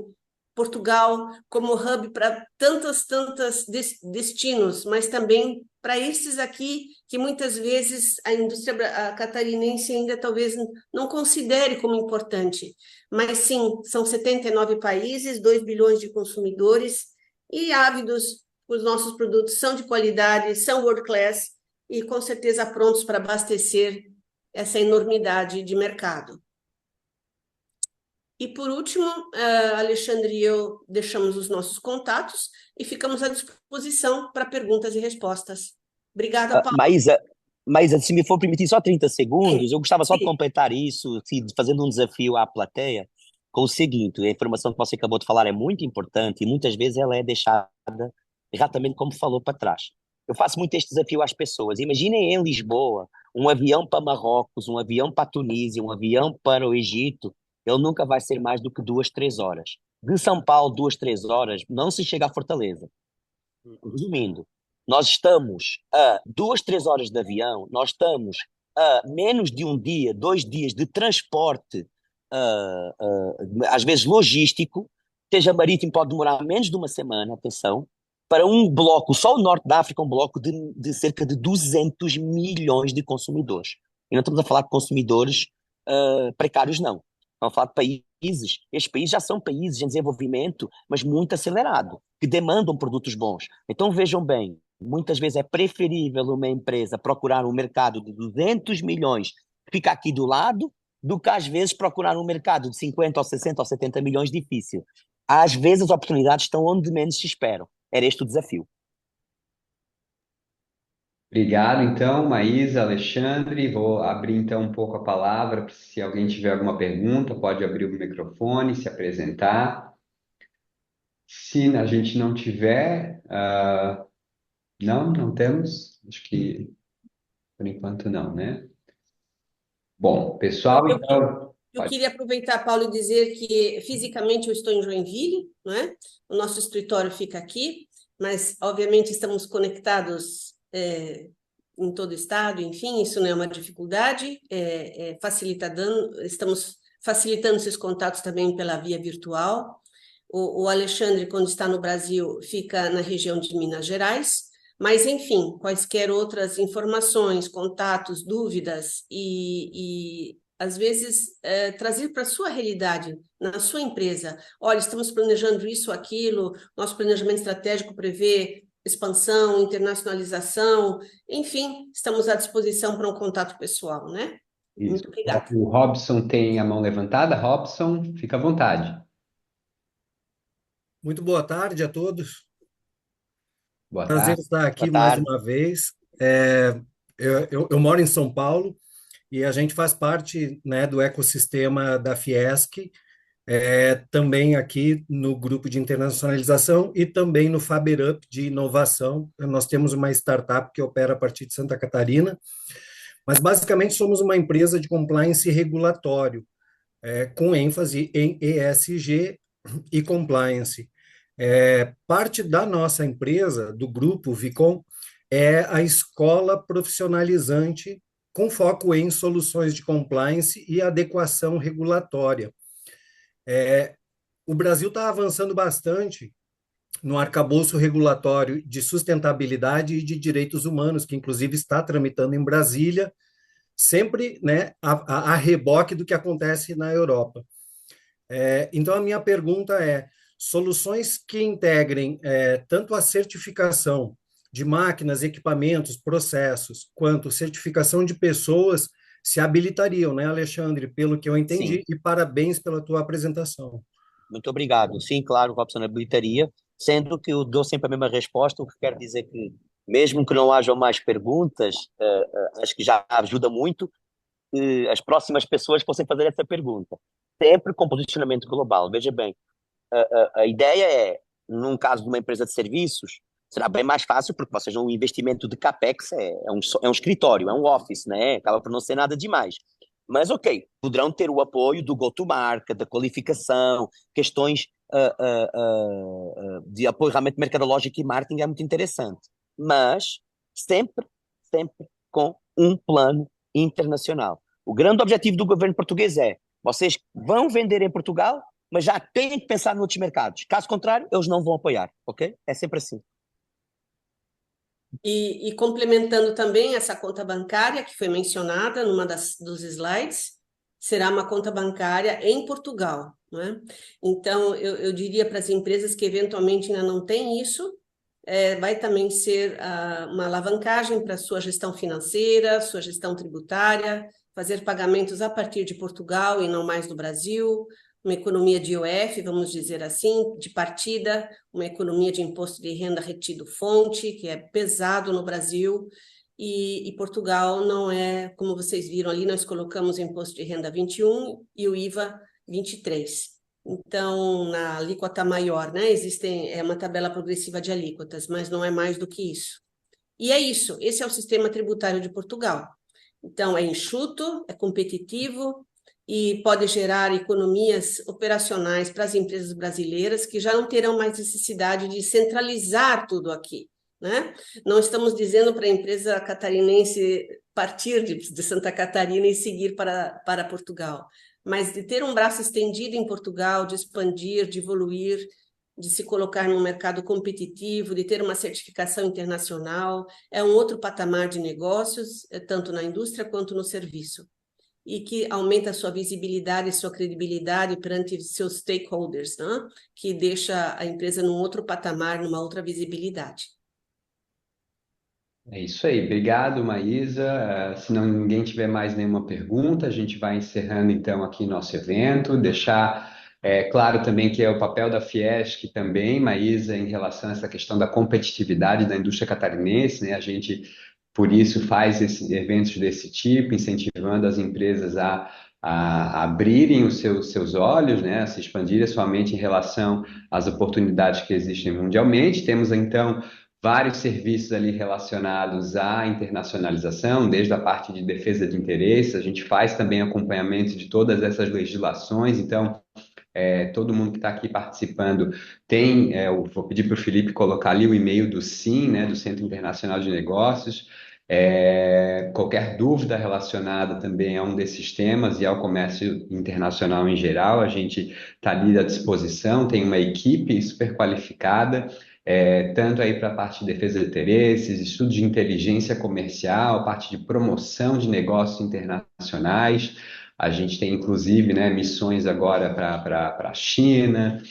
Portugal como hub para tantos destinos, mas também para esses aqui que muitas vezes a indústria catarinense ainda talvez não considere como importante. Mas sim, são 79 países, 2 bilhões de consumidores e ávidos, os nossos produtos são de qualidade, são world class e com certeza prontos para abastecer essa enormidade de mercado. E, por último, Alexandre e eu deixamos os nossos contatos e ficamos à disposição para perguntas e respostas. Obrigada, Paulo. Maísa, se me for permitir só 30 segundos, eu gostava só de Sim. completar isso, fazendo um desafio à plateia, com o seguinte: a informação que você acabou de falar é muito importante e muitas vezes ela é deixada exatamente como falou para trás. Eu faço muito este desafio às pessoas. Imaginem em Lisboa um avião para Marrocos, um avião para a Tunísia, um avião para o Egito. Ele nunca vai ser mais do que 2, 3 horas. De São Paulo, 2, 3 horas, não se chega a Fortaleza. Resumindo, nós estamos a 2, 3 horas de avião, nós estamos a menos de um dia, 2 dias de transporte, às vezes logístico, seja marítimo, pode demorar menos de uma semana, atenção, para um bloco, só o norte da África, um bloco de cerca de 200 milhões de consumidores. E não estamos a falar de consumidores precários, não. Estamos a falar de países, estes países já são países em desenvolvimento, mas muito acelerado, que demandam produtos bons. Então vejam bem, muitas vezes é preferível uma empresa procurar um mercado de 200 milhões que fica aqui do lado, do que às vezes procurar um mercado de 50 ou 60 ou 70 milhões difícil. Às vezes as oportunidades estão onde menos se esperam. Era este o desafio. Obrigado, então, Maísa, Alexandre. Vou abrir, então, um pouco a palavra. Se alguém tiver alguma pergunta, pode abrir o microfone, se apresentar. Se a gente não tiver... não temos? Acho que, por enquanto, não, né? Bom, pessoal, então... Eu queria aproveitar, Paulo, e dizer que fisicamente eu estou em Joinville, não é? O nosso escritório fica aqui, mas, obviamente, estamos conectados em todo o estado, enfim, isso não é uma dificuldade, estamos facilitando esses contatos também pela via virtual. O Alexandre, quando está no Brasil, fica na região de Minas Gerais, mas, enfim, quaisquer outras informações, contatos, dúvidas e às vezes, trazer para a sua realidade, na sua empresa. Olha, estamos planejando isso, aquilo, nosso planejamento estratégico prevê expansão, internacionalização, enfim, estamos à disposição para um contato pessoal, né? Isso. Muito obrigada. O Robson tem a mão levantada. Robson, fica à vontade. Muito boa tarde a todos. Boa Prazer tarde. estar aqui Boa mais tarde. uma vez. Eu moro em São Paulo e a gente faz parte, né, do ecossistema da Fiesc, também aqui no grupo de internacionalização e também no FaberUp de inovação. Nós temos uma startup que opera a partir de Santa Catarina, mas basicamente somos uma empresa de compliance regulatório, com ênfase em ESG e compliance. Parte da nossa empresa, do grupo Vicom, é a escola profissionalizante com foco em soluções de compliance e adequação regulatória. O Brasil está avançando bastante no arcabouço regulatório de sustentabilidade e de direitos humanos, que inclusive está tramitando em Brasília, sempre, né, a reboque do que acontece na Europa. Então, a minha pergunta é: soluções que integrem tanto a certificação de máquinas, equipamentos, processos, quanto certificação de pessoas se habilitariam, né, Alexandre? Pelo que eu entendi, Sim, e parabéns pela tua apresentação. muito obrigado. Sim, claro, Robson, habilitaria, sendo que eu dou sempre a mesma resposta, o que quer dizer que, mesmo que não hajam mais perguntas, acho que já ajuda muito que as próximas pessoas possam fazer essa pergunta. Sempre com posicionamento global. Veja bem, a ideia é, num caso de uma empresa de serviços, será bem mais fácil, porque vocês um investimento de CAPEX é um escritório, é um office, né? Acaba por não ser nada demais. Mas, ok, poderão ter o apoio do go-to-market, da qualificação, questões de apoio realmente mercadológico e marketing é muito interessante. Mas sempre, sempre com um plano internacional. O grande objetivo do governo português é: vocês vão vender em Portugal, mas já têm que pensar noutros mercados. Caso contrário, eles não vão apoiar, ok? É sempre assim. E complementando também essa conta bancária que foi mencionada numa dos slides, será uma conta bancária em Portugal, não é? Então, eu diria para as empresas que eventualmente ainda não têm isso, vai também ser uma alavancagem para a sua gestão financeira, sua gestão tributária, fazer pagamentos a partir de Portugal e não mais do Brasil, uma economia de IOF, vamos dizer assim, de partida, uma economia de imposto de renda retido fonte, que é pesado no Brasil, e Portugal não é, como vocês viram ali, nós colocamos o imposto de renda 21 e o IVA 23. Então, na alíquota maior, né, é uma tabela progressiva de alíquotas, mas não é mais do que isso. E é isso, esse é o sistema tributário de Portugal. Então, é enxuto, é competitivo e pode gerar economias operacionais para as empresas brasileiras que já não terão mais necessidade de centralizar tudo aqui, né? Não estamos dizendo para a empresa catarinense partir de Santa Catarina e seguir para Portugal, mas de ter um braço estendido em Portugal, de expandir, de evoluir, de se colocar num mercado competitivo, de ter uma certificação internacional, é um outro patamar de negócios, tanto na indústria quanto no serviço, e que aumenta a sua visibilidade e sua credibilidade perante seus stakeholders, né? Que deixa a empresa num outro patamar, numa outra visibilidade. É isso aí. Obrigado, Maísa. Se não ninguém tiver mais nenhuma pergunta, a gente vai encerrando então aqui nosso evento. Deixar claro também que é o papel da Fiesc também, Maísa, em relação a essa questão da competitividade da indústria catarinense, né? A gente, por isso, faz eventos desse tipo, incentivando as empresas a abrirem os seus olhos, né? A se expandirem somente em relação às oportunidades que existem mundialmente. Temos, então, vários serviços ali relacionados à internacionalização, desde a parte de defesa de interesses, a gente faz também acompanhamento de todas essas legislações, então todo mundo que está aqui participando tem, eu vou pedir para o Felipe colocar ali o e-mail do SIM, né, do Centro Internacional de Negócios. Qualquer dúvida relacionada também a um desses temas e ao comércio internacional em geral, a gente está ali à disposição, tem uma equipe super qualificada, tanto aí para a parte de defesa de interesses, estudo de inteligência comercial, parte de promoção de negócios internacionais. A gente tem, inclusive, né, missões agora para a China.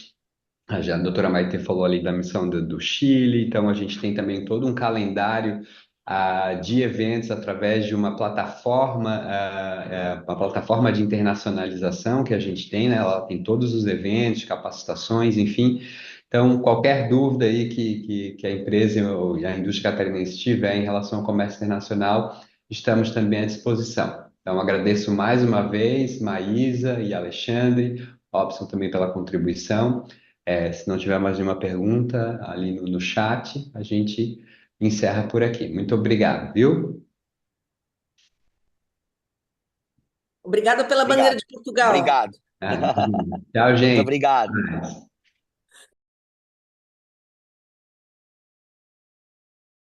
A doutora Maite falou ali da missão do Chile. Então, a gente tem também todo um calendário de eventos através de uma plataforma de internacionalização que a gente tem, né? Ela tem todos os eventos, capacitações, enfim. Então, qualquer dúvida aí que a empresa ou a indústria catarinense tiver em relação ao comércio internacional, estamos também à disposição. Então, agradeço mais uma vez, Maísa e Alexandre, Robson também pela contribuição. Se não tiver mais nenhuma pergunta ali no chat, a gente encerra por aqui. Muito obrigado, viu? Obrigada pela bandeira de Portugal. Obrigado. Tchau, gente. Muito obrigado.